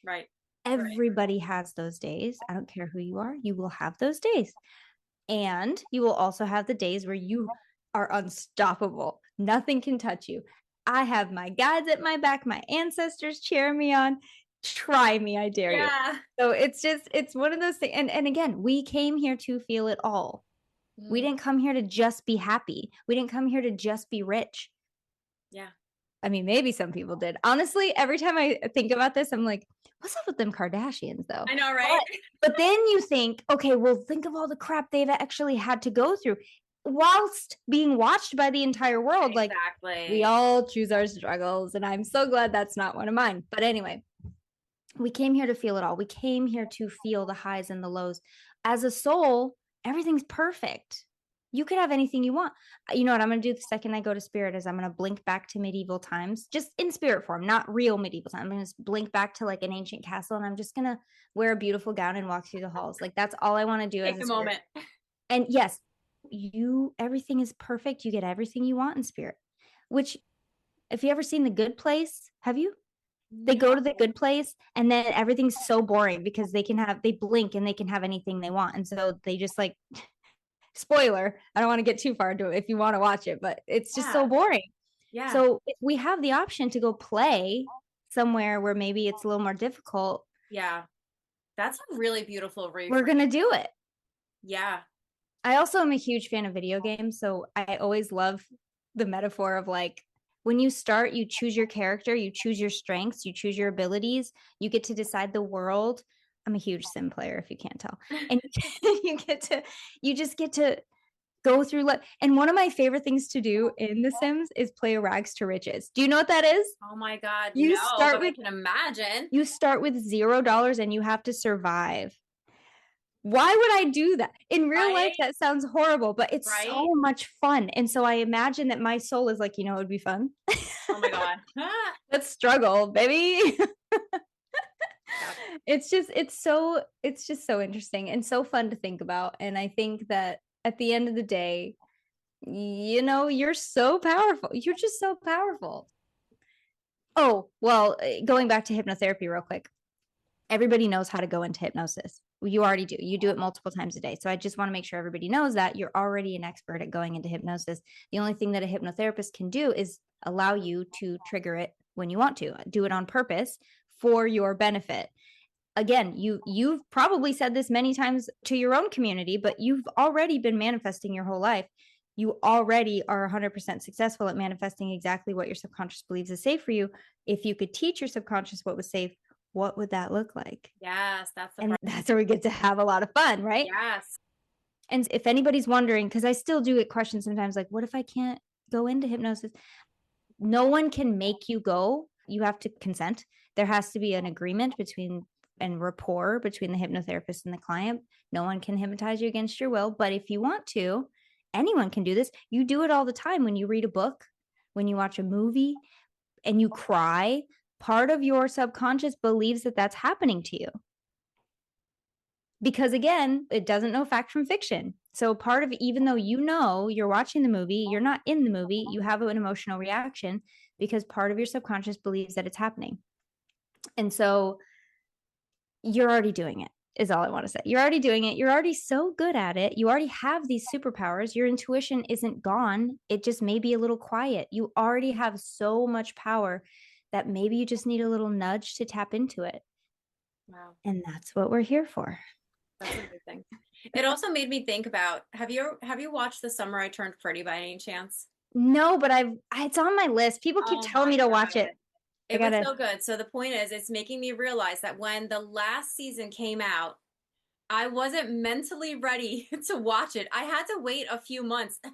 Speaker 2: Right.
Speaker 1: Everybody has those days. I don't care who you are. You will have those days. And you will also have the days where you are unstoppable. Nothing can touch you. I have my guides at my back, my ancestors cheer me on. Try me, I dare you. So it's one of those things. And again, we came here to feel it all. We didn't come here to just be happy. We didn't come here to just be rich.
Speaker 2: Yeah.
Speaker 1: I mean, maybe some people did. Honestly, every time I think about this, I'm like, what's up with them Kardashians, though?
Speaker 2: I know, right?
Speaker 1: But then you think, okay, well, think of all the crap they've actually had to go through whilst being watched by the entire world.
Speaker 2: Exactly.
Speaker 1: Like, we all choose our struggles, and I'm so glad that's not one of mine. But anyway, we came here to feel it all. We came here to feel the highs and the lows. As a soul, everything's perfect. You could have anything you want. You know what I'm going to do the second I go to spirit is I'm going to blink back to medieval times, just in spirit form, not real medieval time. I'm going to blink back to like an ancient castle, and I'm just going to wear a beautiful gown and walk through the halls. Like, that's all I want to do.
Speaker 2: Take a moment.
Speaker 1: And yes, everything is perfect. You get everything you want in spirit, which if you ever seen The Good Place, have you? They go to the good place and then everything's so boring because they blink and they can have anything they want. And so they just like, spoiler, I don't want to get too far into it if you want to watch it, but it's just so boring.
Speaker 2: Yeah.
Speaker 1: So if we have the option to go play somewhere where maybe it's a little more difficult.
Speaker 2: Yeah. That's a really beautiful reframe.
Speaker 1: We're going to do it.
Speaker 2: Yeah.
Speaker 1: I also am a huge fan of video games. So I always love the metaphor of like, when you start, you choose your character, you choose your strengths, you choose your abilities, you get to decide the world. I'm a huge Sim player, if you can't tell. And you just get to go through life. And one of my favorite things to do in The Sims is play rags to riches. Do you know what that is?
Speaker 2: Oh my God.
Speaker 1: I
Speaker 2: can imagine.
Speaker 1: You start with $0 and you have to survive. Why would I do that? In real life, that sounds horrible, but it's so much fun. And so I imagine that my soul is like, it would be fun.
Speaker 2: Oh my God.
Speaker 1: Let's struggle, baby. It's just so interesting and so fun to think about. And I think that at the end of the day, you're so powerful. You're just so powerful. Oh, well, going back to hypnotherapy real quick. Everybody knows how to go into hypnosis. You already do. You do it multiple times a day. So I just want to make sure everybody knows that you're already an expert at going into hypnosis. The only thing that a hypnotherapist can do is allow you to trigger it when you want to. Do it on purpose for your benefit. Again, you've probably said this many times to your own community, but you've already been manifesting your whole life. You already are 100% successful at manifesting exactly what your subconscious believes is safe for you. If you could teach your subconscious what was safe, what would that look like?
Speaker 2: Yes,
Speaker 1: that's where we get to have a lot of fun, right?
Speaker 2: Yes.
Speaker 1: And if anybody's wondering, because I still do get questions sometimes like, what if I can't go into hypnosis? No one can make you go. You have to consent. There has to be an agreement and rapport between the hypnotherapist and the client. No one can hypnotize you against your will. But if you want to, anyone can do this. You do it all the time when you read a book, when you watch a movie, and you cry. Part of your subconscious believes that that's happening to you. Because again, it doesn't know fact from fiction. So part of, even though you're watching the movie, you're not in the movie, you have an emotional reaction because part of your subconscious believes that it's happening. And so you're already doing it. is all I want to say. You're already doing it. You're already so good at it. You already have these superpowers. Your intuition isn't gone. It just may be a little quiet. You already have so much power that maybe you just need a little nudge to tap into it.
Speaker 2: Wow.
Speaker 1: And that's what we're here for.
Speaker 2: That's amazing. It also made me think about, have you watched The Summer I Turned Pretty by any chance?
Speaker 1: No, but it's on my list. People keep telling me to watch it.
Speaker 2: It was so good. So the point is, it's making me realize that when the last season came out, I wasn't mentally ready to watch it. I had to wait a few months. So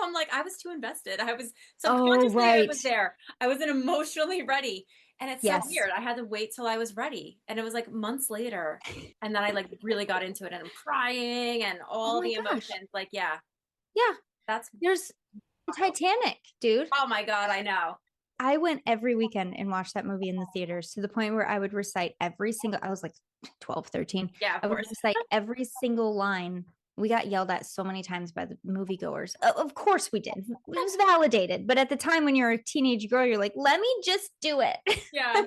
Speaker 2: I'm like, I was too invested. I was subconsciously, I was there. I wasn't emotionally ready. And it's so weird. I had to wait till I was ready. And it was like months later. And then I like really got into it and I'm crying and all the emotions. Like, yeah.
Speaker 1: There's Titanic, dude.
Speaker 2: Oh my God, I know.
Speaker 1: I went every weekend and watched that movie in the theaters to the point where I would recite I was like 12, 13.
Speaker 2: Yeah,
Speaker 1: I would recite every single line. We got yelled at so many times by the moviegoers. Of course we did. It was validated. But at the time when you're a teenage girl, you're like, let me just do it.
Speaker 2: Yeah.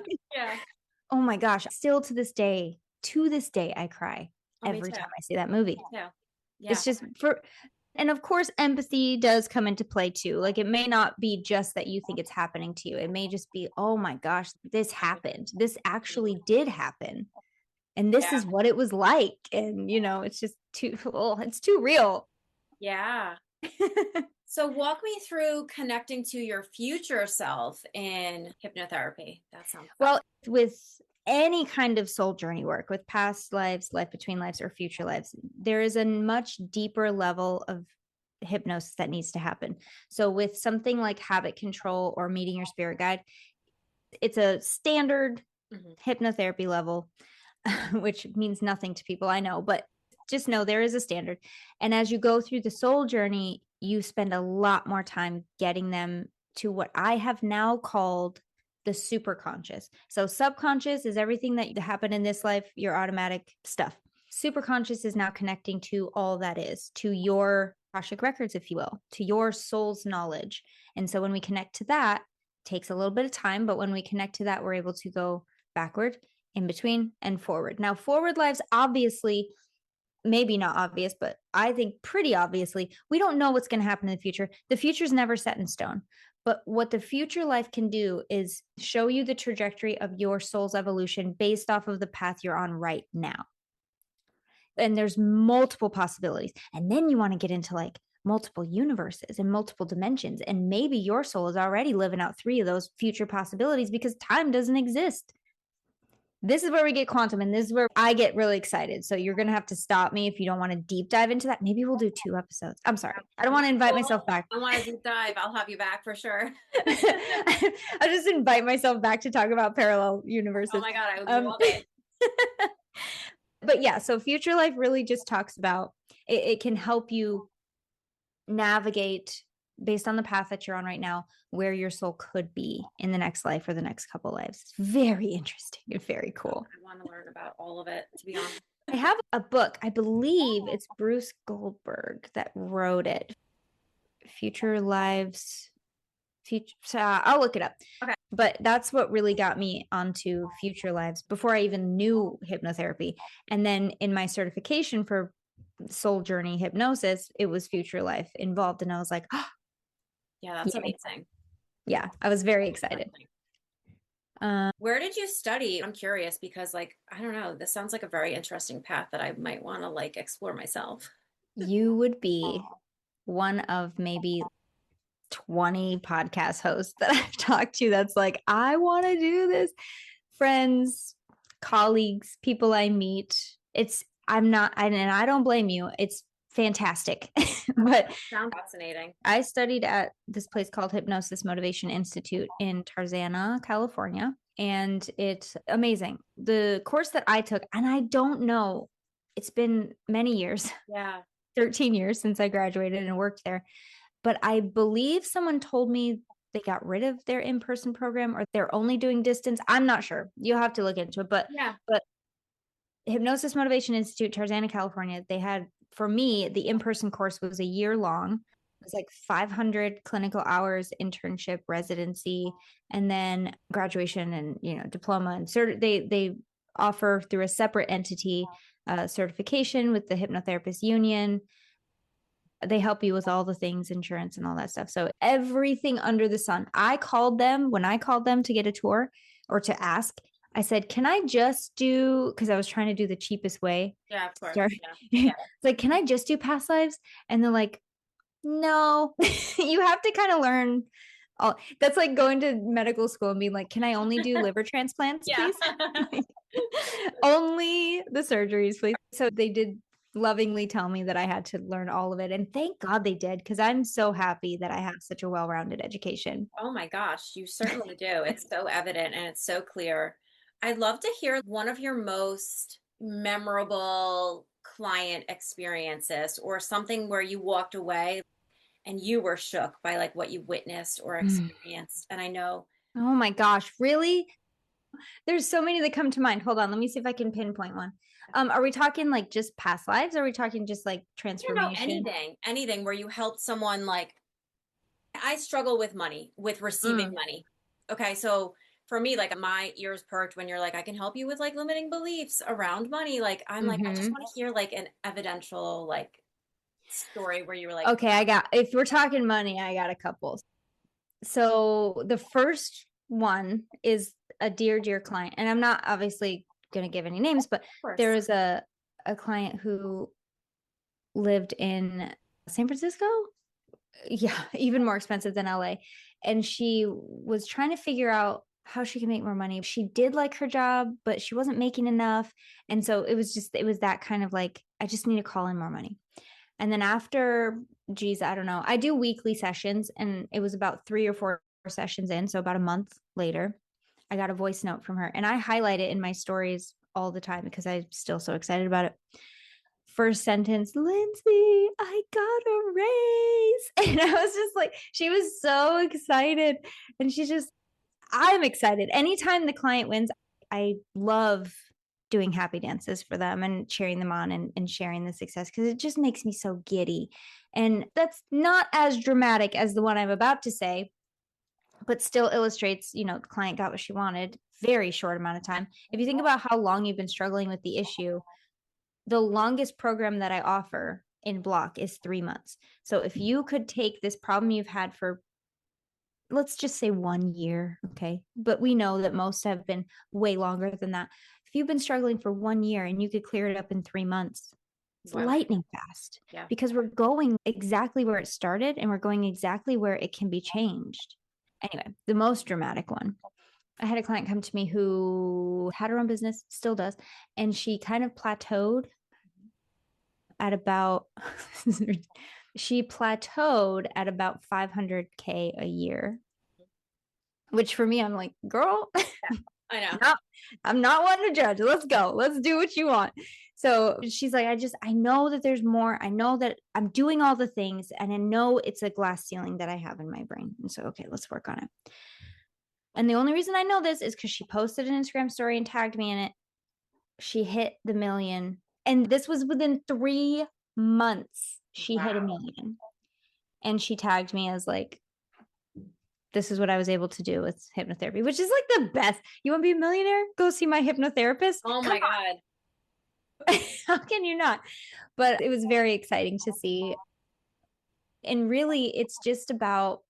Speaker 1: Oh my gosh. Still to this day, I cry every time I see that movie.
Speaker 2: Yeah.
Speaker 1: It's just and of course, empathy does come into play too. Like, it may not be just that you think it's happening to you. It may just be, oh my gosh, this happened. This actually did happen. And this is what it was like. And, it's just it's too real.
Speaker 2: Yeah. So walk me through connecting to your future self in hypnotherapy. That sounds
Speaker 1: well, with any kind of soul journey work, with past lives, life between lives, or future lives, there is a much deeper level of hypnosis that needs to happen. So with something like habit control or meeting your spirit guide, it's a standard hypnotherapy level, which means nothing to people, I know, but just know there is a standard. And as you go through the soul journey, you spend a lot more time getting them to what I have now called the super conscious. So subconscious is everything that happened in this life, your automatic stuff. Super conscious is now connecting to all that is, to your Akashic records, if you will, to your soul's knowledge. And so when we connect to that, it takes a little bit of time, but when we connect to that, we're able to go backward, in between, and forward. Now, forward lives, obviously, maybe not obvious, but I think pretty obviously, we don't know what's going to happen in the future. The future is never set in stone. But what the future life can do is show you the trajectory of your soul's evolution based off of the path you're on right now. And there's multiple possibilities. And then you want to get into like multiple universes and multiple dimensions. And maybe your soul is already living out 3 of those future possibilities because time doesn't exist. This is where we get quantum, and this is where I get really excited. So you're going to have to stop me if you don't want to deep dive into that. Maybe we'll do 2 episodes. I'm sorry. I don't want to invite myself back.
Speaker 2: I want to deep dive. I'll have you back for sure.
Speaker 1: I'll just invite myself back to talk about parallel universes.
Speaker 2: Oh my God, I would love it.
Speaker 1: But yeah, so future life really just talks about, it can help you navigate based on the path that you're on right now, where your soul could be in the next life or the next couple lives. It's very interesting and very cool.
Speaker 2: I want to learn about all of it, to be honest.
Speaker 1: I have a book. I believe it's Bruce Goldberg that wrote it. Future Lives. I'll look it up.
Speaker 2: Okay.
Speaker 1: But that's what really got me onto Future Lives before I even knew hypnotherapy. And then in my certification for soul journey hypnosis, it was Future Life involved. And I was like, oh,
Speaker 2: yeah, that's amazing.
Speaker 1: Yeah, I was very excited.
Speaker 2: Where did you study? I'm curious because, like, I don't know, this sounds like a very interesting path that I might want to like explore myself.
Speaker 1: You would be one of maybe 20 podcast hosts that I've talked to that's like, I want to do this. Friends, colleagues, people I meet. And I don't blame you. It's fantastic. But
Speaker 2: sounds fascinating.
Speaker 1: I studied at this place called Hypnosis Motivation Institute in Tarzana, California, and it's amazing. The course that I took, and I don't know, it's been many years.
Speaker 2: Yeah.
Speaker 1: 13 years since I graduated and worked there. But I believe someone told me they got rid of their in-person program or they're only doing distance. I'm not sure. You'll have to look into it. But Hypnosis Motivation Institute, Tarzana, California, they had, for me, the in-person course was a year long. It was like 500 clinical hours, internship, residency, and then graduation and, diploma. And they offer through a separate entity certification with the Hypnotherapist Union. They help you with all the things, insurance and all that stuff. So everything under the sun. When I called them to get a tour or to ask, I said, can I just do, because I was trying to do the cheapest way.
Speaker 2: Yeah, of course.
Speaker 1: Yeah. It's like, can I just do past lives? And they're like, no, you have to kind of learn. That's like going to medical school and being like, can I only do liver transplants, please? Only the surgeries, please. So they did lovingly tell me that I had to learn all of it. And thank God they did, because I'm so happy that I have such a well-rounded education.
Speaker 2: Oh my gosh, you certainly do. It's so evident and it's so clear. I'd love to hear one of your most memorable client experiences or something where you walked away and you were shook by like what you witnessed or experienced. And I know.
Speaker 1: Oh my gosh, really? There's so many that come to mind. Hold on, let me see if I can pinpoint one. Are we talking like just past lives? Or are we talking just like transformation?
Speaker 2: Anything where you helped someone. Like, I struggle with money, with receiving money. Okay, so for me, like my ears perked when you're like, I can help you with like limiting beliefs around money. Like, I'm like, I just want to hear like an evidential like story where you were like,
Speaker 1: okay, if we're talking money, I got a couple. So the first one is a dear client, and I'm not obviously going to give any names, but there was a client who lived in San Francisco. Yeah, even more expensive than LA. And she was trying to figure out how she can make more money. She did like her job, but she wasn't making enough. And so it was that kind of like, I just need to call in more money. And then after, geez, I don't know, I do weekly sessions, and it was about 3 or 4 sessions in. So about a month later, I got a voice note from her, and I highlight it in my stories all the time because I'm still so excited about it. First sentence, Lynnsey, I got a raise. And I was just like, she was so excited. And I'm excited. Anytime the client wins, I love doing happy dances for them and cheering them on and sharing the success, because it just makes me so giddy. And that's not as dramatic as the one I'm about to say, but still illustrates, the client got what she wanted, very short amount of time. If you think about how long you've been struggling with the issue, the longest program that I offer in block is 3 months. So if you could take this problem you've had for, let's just say 1 year, okay? But we know that most have been way longer than that. If you've been struggling for 1 year and you could clear it up in 3 months, it's lightning fast. Yeah. Because we're going exactly where it started, and we're going exactly where it can be changed. Anyway, the most dramatic one. I had a client come to me who had her own business, still does, and she kind of plateaued at about she plateaued at about $500K a year, which for me, I'm like, girl,
Speaker 2: I know.
Speaker 1: I'm not one to judge. Let's go. Let's do what you want. So she's like, I know that there's more. I know that I'm doing all the things, and I know it's a glass ceiling that I have in my brain. And so, okay, let's work on it. And the only reason I know this is because she posted an Instagram story and tagged me in it. She hit the 1 million. And this was within 3 months. She hit 1 million. And she tagged me as like, this is what I was able to do with hypnotherapy, which is like the best. You want to be a millionaire? Go see my hypnotherapist.
Speaker 2: Oh my God.
Speaker 1: How can you not? But it was very exciting to see. And really, it's just about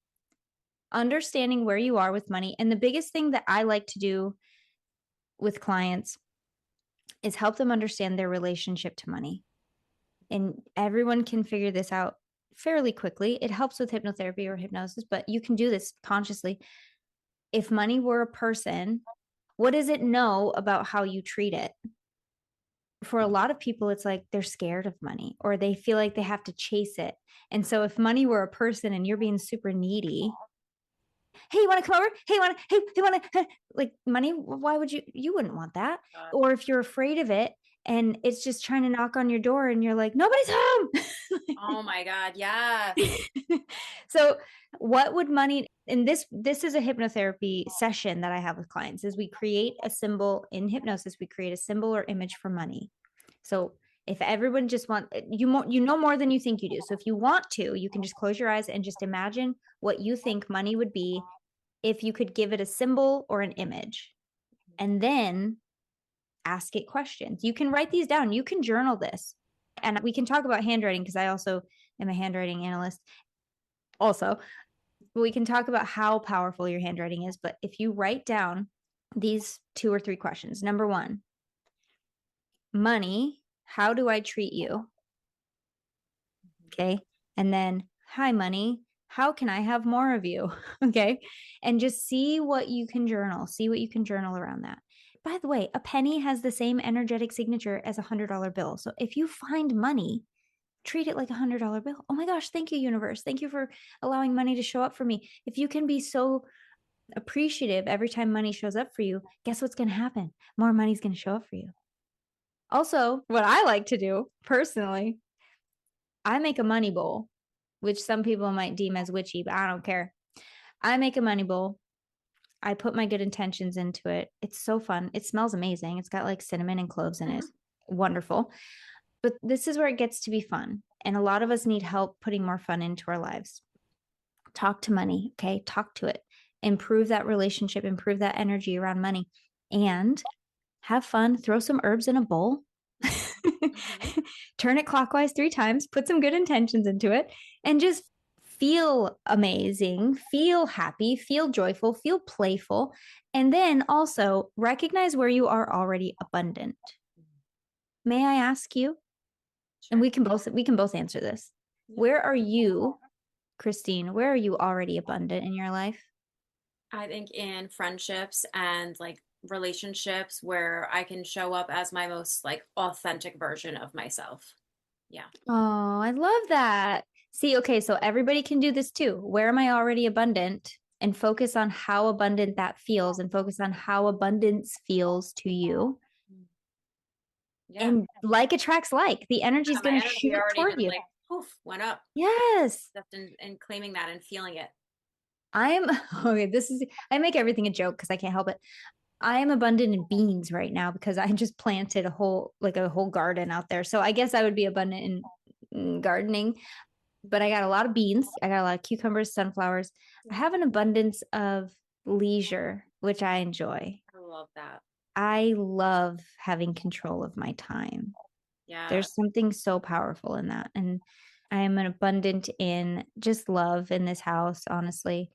Speaker 1: understanding where you are with money. And the biggest thing that I like to do with clients is help them understand their relationship to money. And everyone can figure this out fairly quickly. It helps with hypnotherapy or hypnosis, but you can do this consciously. If money were a person, what does it know about how you treat it? For a lot of people, it's like they're scared of money, or they feel like they have to chase it. And so if money were a person and you're being super needy, hey, you want to come over? Hey, you want to, like, money? Why would you wouldn't want that. Or if you're afraid of it and it's just trying to knock on your door and you're like, nobody's home.
Speaker 2: Oh my God. Yeah.
Speaker 1: So what would money, and this is a hypnotherapy session that I have with clients, is we create a symbol in hypnosis. We create a symbol or image for money. So if everyone just you know more than you think you do. So if you want to, you can just close your eyes and just imagine what you think money would be if you could give it a symbol or an image. And then ask it questions. You can write these down. You can journal this. And we can talk about handwriting because I also am a handwriting analyst also. We can talk about how powerful your handwriting is. But if you write down these 2 or 3 questions, number 1, money, how do I treat you? Okay. And then, hi, money, how can I have more of you? Okay. And just see what you can journal. See what you can journal around that. By the way, a penny has the same energetic signature as $100 bill. So if you find money, treat it like $100 bill. Oh my gosh, thank you, universe. Thank you for allowing money to show up for me. If you can be so appreciative every time money shows up for you, guess what's going to happen? More money's going to show up for you. Also, what I like to do personally, I make a money bowl, which some people might deem as witchy, but I don't care. I make a money bowl. I put my good intentions into it. It's so fun. It smells amazing. It's got like cinnamon and cloves in it. It's wonderful. But this is where it gets to be fun. And a lot of us need help putting more fun into our lives. Talk to money, okay? Talk to it. Improve that relationship, improve that energy around money, and have fun. Throw some herbs in a bowl. Turn it clockwise 3 times, put some good intentions into it, and just feel amazing, feel happy, feel joyful, feel playful. And then also recognize where you are already abundant. May I ask you? And we can both answer this. Where are you, Christine? Where are you already abundant in your life?
Speaker 2: I think in friendships and like relationships where I can show up as my most like authentic version of myself. Yeah.
Speaker 1: Oh, I love that. See, okay, so everybody can do this too. Where am I already abundant? And focus on how abundant that feels and focus on how abundance feels to you.
Speaker 2: Yeah.
Speaker 1: And like attracts like. The energy is going to shoot
Speaker 2: already
Speaker 1: toward
Speaker 2: just
Speaker 1: you.
Speaker 2: like poof went up.
Speaker 1: Yes.
Speaker 2: Just in claiming that and feeling it.
Speaker 1: I'm okay. I make everything a joke because I can't help it. I am abundant in beans right now because I just planted a whole garden out there. So I guess I would be abundant in gardening, but I got a lot of beans. I got a lot of cucumbers, sunflowers. I have an abundance of leisure, which I enjoy.
Speaker 2: I love that.
Speaker 1: I love having control of my time.
Speaker 2: Yeah.
Speaker 1: There's something so powerful in that. And I am an abundant in just love in this house, honestly.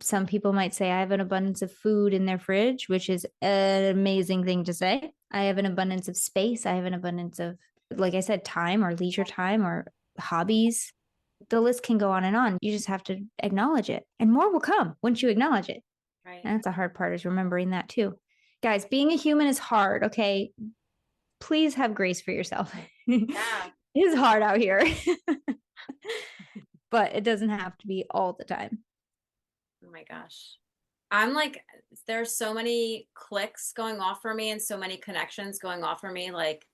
Speaker 1: Some people might say I have an abundance of food in their fridge, which is an amazing thing to say. I have an abundance of space. I have an abundance of, like I said, time or leisure time or hobbies. The list can go on and on. You just have to acknowledge it. And more will come once you acknowledge it.
Speaker 2: Right.
Speaker 1: And that's a hard part, is remembering that too. Guys, being a human is hard, okay? Please have grace for yourself.
Speaker 2: Yeah.
Speaker 1: It is hard out here. But it doesn't have to be all the time.
Speaker 2: Oh my gosh. I'm like, there's so many clicks going off for me and so many connections going off for me. Like,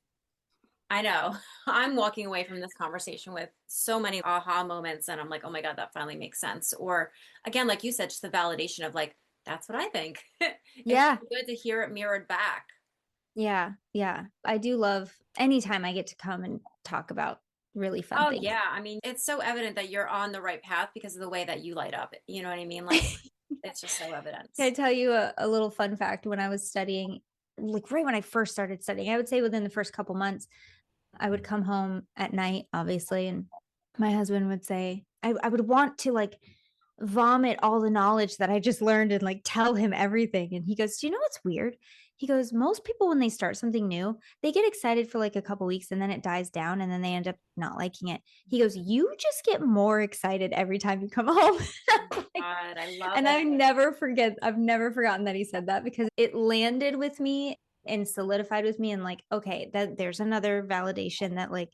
Speaker 2: I know I'm walking away from this conversation with so many aha moments. And I'm like, oh my God, that finally makes sense. Or again, like you said, just the validation of like, that's what I think.
Speaker 1: Yeah.
Speaker 2: It's good to hear it mirrored back.
Speaker 1: Yeah. Yeah. I do love anytime I get to come and talk about really fun things.
Speaker 2: Yeah. I mean, it's so evident that you're on the right path because of the way that you light up. You know what I mean? Like, it's just so evident.
Speaker 1: Can I tell you a little fun fact? When I was studying, like right when I first started studying, I would say within the first couple months, I would come home at night, obviously, and my husband would say, I would want to like vomit all the knowledge that I just learned and like tell him everything. And he goes, do you know what's weird? He goes, most people, when they start something new, they get excited for like a couple weeks and then it dies down and then they end up not liking it. He goes, you just get more excited every time you come home.
Speaker 2: God, I love
Speaker 1: And
Speaker 2: it.
Speaker 1: I've never forgotten that he said that because it landed with me and solidified with me. And like, okay, that there's another validation that like,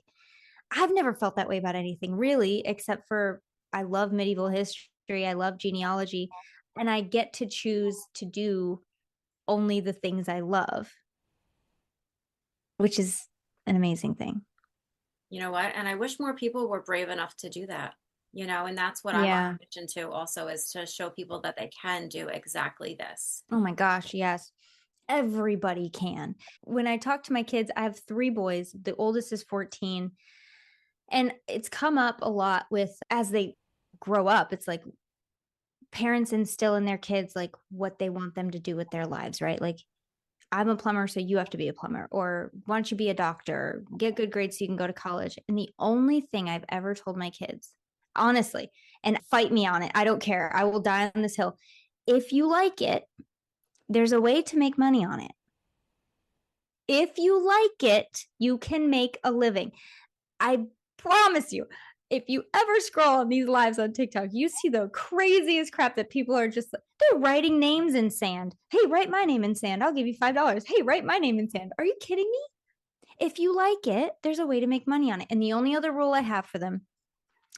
Speaker 1: I've never felt that way about anything really, except for I love medieval history. I love genealogy, and I get to choose to do only the things I love, which is an amazing thing.
Speaker 2: You know what? And I wish more people were brave enough to do that, and that's what I'm on a mission to also is to show people that they can do exactly this.
Speaker 1: Oh my gosh, yes. Everybody can. When I talk to my kids, I have 3 boys. The oldest is 14. And it's come up a lot with as they grow up, it's like parents instill in their kids like what they want them to do with their lives, right? Like I'm a plumber, so you have to be a plumber. Or why don't you be a doctor? Get good grades so you can go to college. And the only thing I've ever told my kids, honestly, and fight me on it, I don't care. I will die on this hill. If you like it, there's a way to make money on it. If you like it, you can make a living. I promise you, if you ever scroll on these lives on TikTok, you see the craziest crap that people are just, they're writing names in sand. Hey, write my name in sand. I'll give you $5. Hey, write my name in sand. Are you kidding me? If you like it, there's a way to make money on it. And the only other rule I have for them,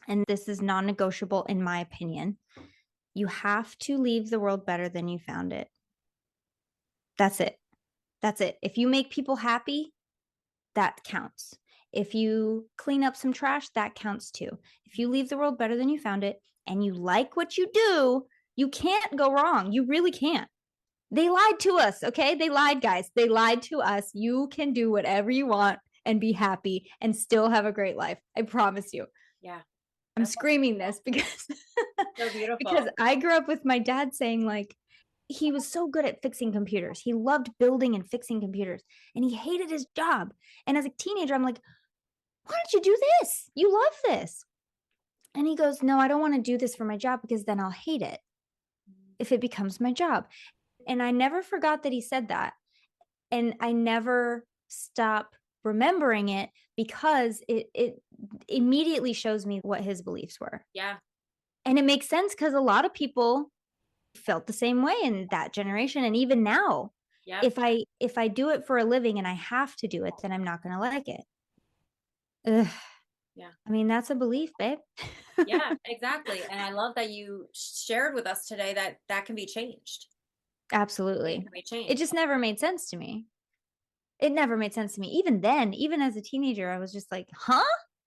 Speaker 1: and this is non-negotiable in my opinion, you have to leave the world better than you found it. That's it. That's it. If you make people happy, that counts. If you clean up some trash, that counts too. If you leave the world better than you found it and you like what you do, you can't go wrong. You really can't. They lied to us, okay? They lied, guys. They lied to us. You can do whatever you want and be happy and still have a great life. I promise you.
Speaker 2: Yeah.
Speaker 1: I'm screaming this because
Speaker 2: So beautiful.
Speaker 1: because I grew up with my dad saying, like, he was so good at fixing computers. He loved building and fixing computers, and he hated his job. And as a teenager, I'm like, why don't you do this? You love this. And he goes, no, I don't want to do this for my job because then I'll hate it if it becomes my job. And I never forgot that he said that. And I never stop remembering it because it immediately shows me what his beliefs were.
Speaker 2: Yeah.
Speaker 1: And it makes sense because a lot of people felt the same way in that generation. And even now,
Speaker 2: Yeah.
Speaker 1: if I do it for a living and I have to do it, then I'm not going to like it. Ugh.
Speaker 2: Yeah.
Speaker 1: I mean, that's a belief, babe.
Speaker 2: Yeah, exactly. And I love that you shared with us today that that can be changed.
Speaker 1: Absolutely.
Speaker 2: It can be changed.
Speaker 1: It just never made sense to me. It never made sense to me. Even then, even as a teenager, I was just like, huh?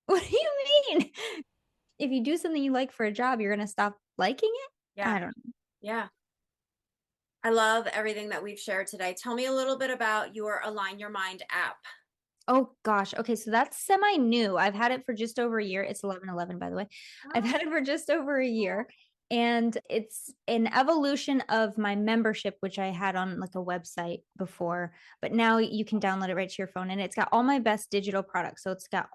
Speaker 1: What do you mean? If you do something you like for a job, you're going to stop liking it?
Speaker 2: Yeah.
Speaker 1: I don't know.
Speaker 2: Yeah. I love everything that we've shared today. Tell me a little bit about your Align Your Mind app.
Speaker 1: Oh gosh. Okay, so that's semi new. I've had it for just over a year. It's 11/11, by the way. I've had it for just over a year, and it's an evolution of my membership, which I had on like a website before, but now you can download it right to your phone, and it's got all my best digital products. So it's got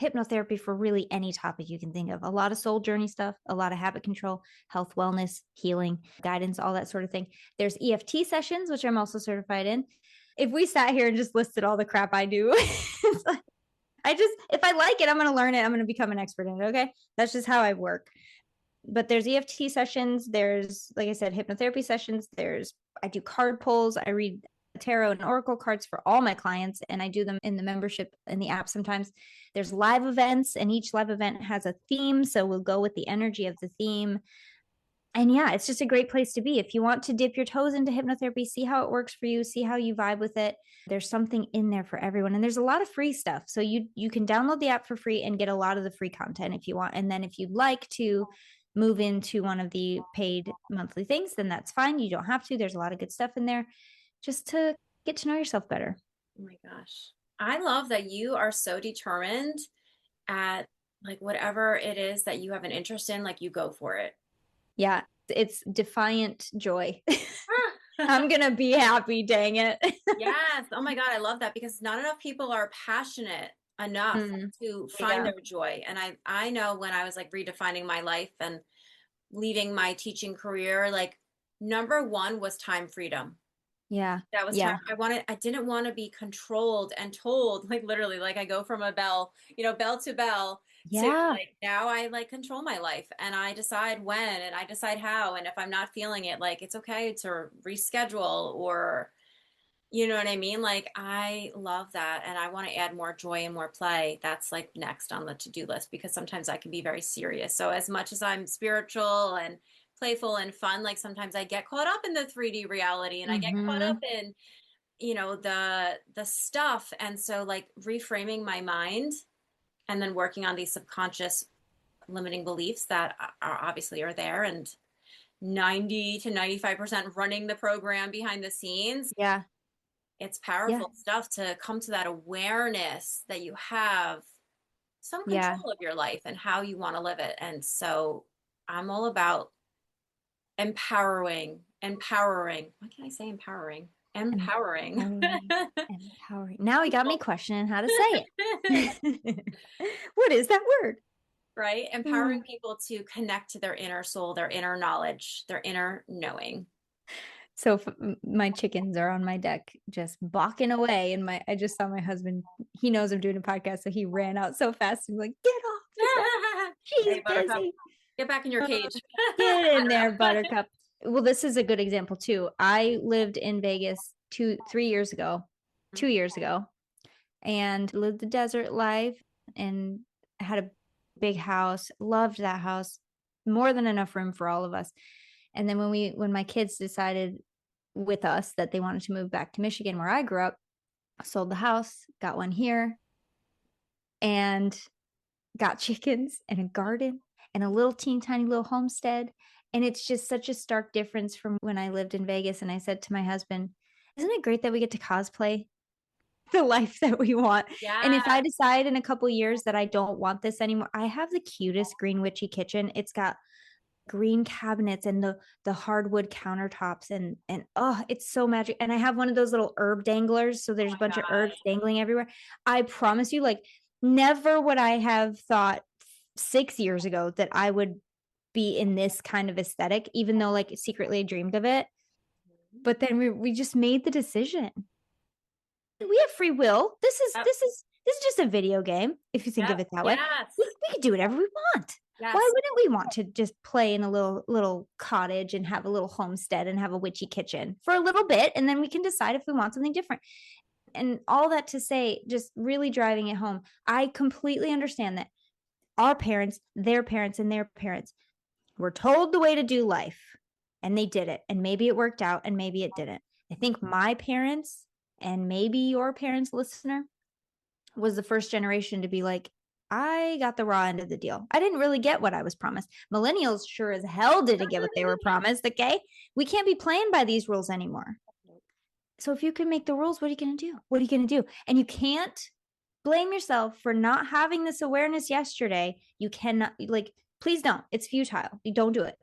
Speaker 1: hypnotherapy for really any topic you can think of, a lot of soul journey stuff, a lot of habit control, health, wellness, healing, guidance, all that sort of thing. There's EFT sessions, which I'm also certified in. If we sat here and just listed all the crap I do, it's like, if I like it, I'm going to learn it. I'm going to become an expert in it. Okay. That's just how I work. But there's EFT sessions. There's, like I said, hypnotherapy sessions. I do card pulls. I read tarot and oracle cards for all my clients, and I do them in the membership in the app sometimes. There's live events, and each live event has a theme. So we'll go with the energy of the theme. And yeah, it's just a great place to be. If you want to dip your toes into hypnotherapy, see how it works for you, see how you vibe with it. There's something in there for everyone. And there's a lot of free stuff. So you can download the app for free and get a lot of the free content if you want. And then if you'd like to move into one of the paid monthly things, then that's fine. You don't have to. There's a lot of good stuff in there just to get to know yourself better.
Speaker 2: Oh my gosh. I love that you are so determined at like whatever it is that you have an interest in, like you go for it.
Speaker 1: Yeah, it's defiant joy. I'm going to be happy, dang it.
Speaker 2: Yes. Oh my God. I love that because not enough people are passionate enough to find their joy. And I know when I was like redefining my life and leaving my teaching career, like number one was time freedom.
Speaker 1: Yeah.
Speaker 2: That was time. I didn't want to be controlled and told, like literally, like I go from a bell, bell to bell to like now I like control my life and I decide when and I decide how. And if I'm not feeling it, like it's okay to reschedule or, you know what I mean? Like I love that. And I want to add more joy and more play. That's like next on the to-do list because sometimes I can be very serious. So as much as I'm spiritual and playful and fun, like sometimes I get caught up in the 3D reality and I get caught up in the stuff. And so like reframing my mind and then working on these subconscious limiting beliefs that are obviously are there and 90 to 95% running the program behind the scenes.
Speaker 1: Yeah.
Speaker 2: It's powerful stuff to come to that awareness that you have some control of your life and how you want to live it. And so I'm all about empowering. Why can't I say empowering? Empowering.
Speaker 1: Empowering. Now he got me questioning how to say it. What is that word?
Speaker 2: Right? Empowering people to connect to their inner soul, their inner knowledge, their inner knowing.
Speaker 1: So my chickens are on my deck just balking away, and I just saw my husband. He knows I'm doing a podcast, so he ran out so fast and like, get off. She's
Speaker 2: Hey, Buttercup,
Speaker 1: busy.
Speaker 2: get back in your cage.
Speaker 1: Get in there, Buttercup. Well, this is a good example too. I lived in Vegas 2 years ago, 2 years ago, and lived the desert life and had a big house. Loved that house, more than enough room for all of us. And then when my kids decided with us that they wanted to move back to Michigan, where I grew up, sold the house, got one here, and got chickens and a garden and a little teeny tiny little homestead. And it's just such a stark difference from when I lived in Vegas. And I said to my husband, isn't it great that we get to cosplay the life that we want?
Speaker 2: Yeah.
Speaker 1: And if I decide in a couple years that I don't want this anymore, I have the cutest green witchy kitchen. It's got green cabinets and the hardwood countertops and oh, it's so magic. And I have one of those little herb danglers, so there's a bunch of herbs dangling everywhere. I promise you, like, never would I have thought 6 years ago that I would be in this kind of aesthetic, even though like secretly I dreamed of it. But then we just made the decision. We have free will. This is just a video game, if you think of it that way. We can do whatever we want. Yes. Why wouldn't we want to just play in a little cottage and have a little homestead and have a witchy kitchen for a little bit, and then we can decide if we want something different? And all that to say, just really driving it home, I completely understand that our parents, their parents, and their parents were told the way to do life, and they did it. And maybe it worked out, and maybe it didn't. I think my parents, and maybe your parents, listener, was the first generation to be like, I got the raw end of the deal. I didn't really get what I was promised. Millennials sure as hell didn't get what they were promised, okay? We can't be playing by these rules anymore. So if you can make the rules, what are you going to do? What are you going to do? And you can't blame yourself for not having this awareness yesterday. You cannot, like, please don't. It's futile. You don't do it.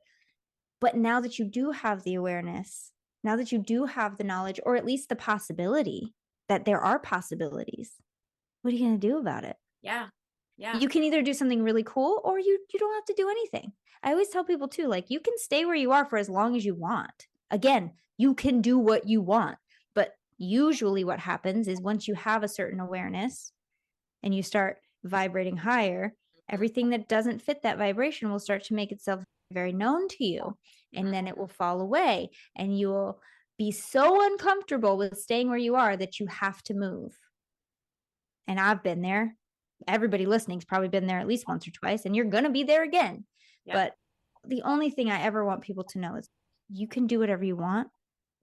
Speaker 1: But now that you do have the awareness, now that you do have the knowledge, or at least the possibility that there are possibilities, what are you going to do about it?
Speaker 2: Yeah. Yeah.
Speaker 1: You can either do something really cool, or you don't have to do anything. I always tell people too, like, you can stay where you are for as long as you want. Again, you can do what you want. But usually what happens is once you have a certain awareness and you start vibrating higher, everything that doesn't fit that vibration will start to make itself very known to you. And then it will fall away, and you will be so uncomfortable with staying where you are that you have to move. And I've been there. Everybody listening's probably been there at least once or twice, and you're going to be there again. Yeah. But the only thing I ever want people to know is you can do whatever you want.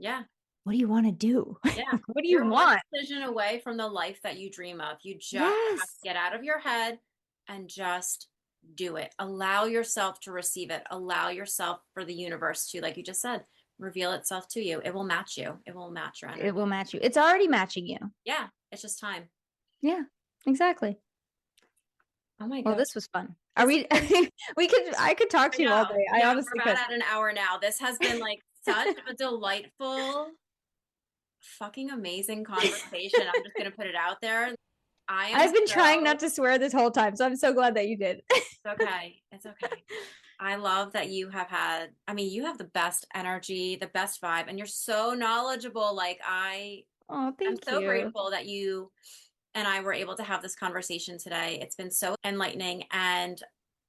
Speaker 2: Yeah.
Speaker 1: What do you want to do?
Speaker 2: Yeah.
Speaker 1: What do you want?
Speaker 2: One decision away from the life that you dream of. You just have to get out of your head and just do it. Allow yourself to receive it. Allow yourself for the universe to, like you just said, reveal itself to you. It will match you. It will match your energy.
Speaker 1: It will match you. It's already matching you.
Speaker 2: Yeah. It's just time.
Speaker 1: Yeah, exactly.
Speaker 2: Oh my God.
Speaker 1: Well, this was fun. Are we? I could talk to you all day. I honestly
Speaker 2: could. We're about at an hour now. This has been like such a delightful, fucking amazing conversation. I'm just gonna put it out there. I've been
Speaker 1: trying not to swear this whole time, so I'm so glad that you did.
Speaker 2: It's okay. It's okay. I love that you have had, I mean, you have the best energy, the best vibe, and you're so knowledgeable. Like I'm so grateful that you and I were able to have this conversation today. It's been so enlightening. And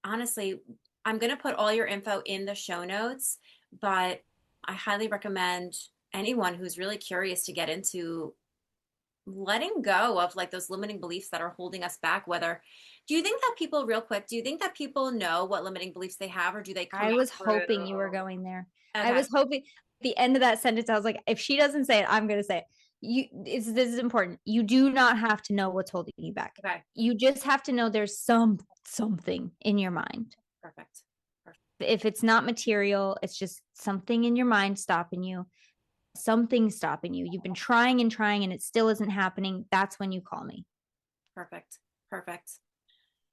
Speaker 2: honestly, I'm going to put all your info in the show notes, but I highly recommend anyone who's really curious to get into letting go of like those limiting beliefs that are holding us back. Do you think that people, real quick, do you think that people know what limiting beliefs they have, or do they come
Speaker 1: I was hoping you were going there.
Speaker 2: Okay.
Speaker 1: I was hoping at the end of that sentence, I was like, if she doesn't say it, I'm going to say it. This is important. You do not have to know what's holding you back.
Speaker 2: Okay.
Speaker 1: You just have to know there's something in your mind.
Speaker 2: Perfect.
Speaker 1: If it's not material, it's just something in your mind stopping you. Something stopping you. You've been trying and trying and it still isn't happening. That's when you call me.
Speaker 2: Perfect.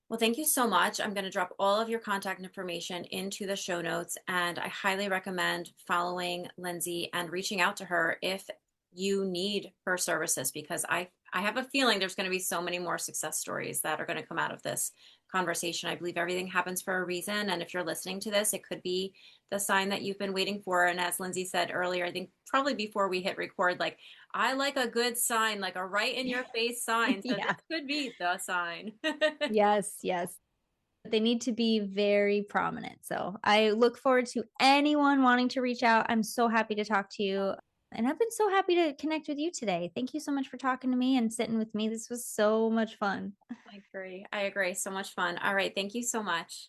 Speaker 2: Well, thank you so much. I'm going to drop all of your contact information into the show notes, and I highly recommend following Lynnsey and reaching out to her if you need her services, because I have a feeling there's going to be so many more success stories that are going to come out of this conversation. I believe everything happens for a reason. And if you're listening to this, it could be the sign that you've been waiting for. And as Lynnsey said earlier, I think probably before we hit record, like, I like a good sign, like a right in your face sign. So
Speaker 1: Yeah.
Speaker 2: this could be the sign.
Speaker 1: Yes, yes. They need to be very prominent. So I look forward to anyone wanting to reach out. I'm so happy to talk to you. And I've been so happy to connect with you today. Thank you so much for talking to me and sitting with me. This was so much fun.
Speaker 2: I agree. I agree. So much fun. All right. Thank you so much.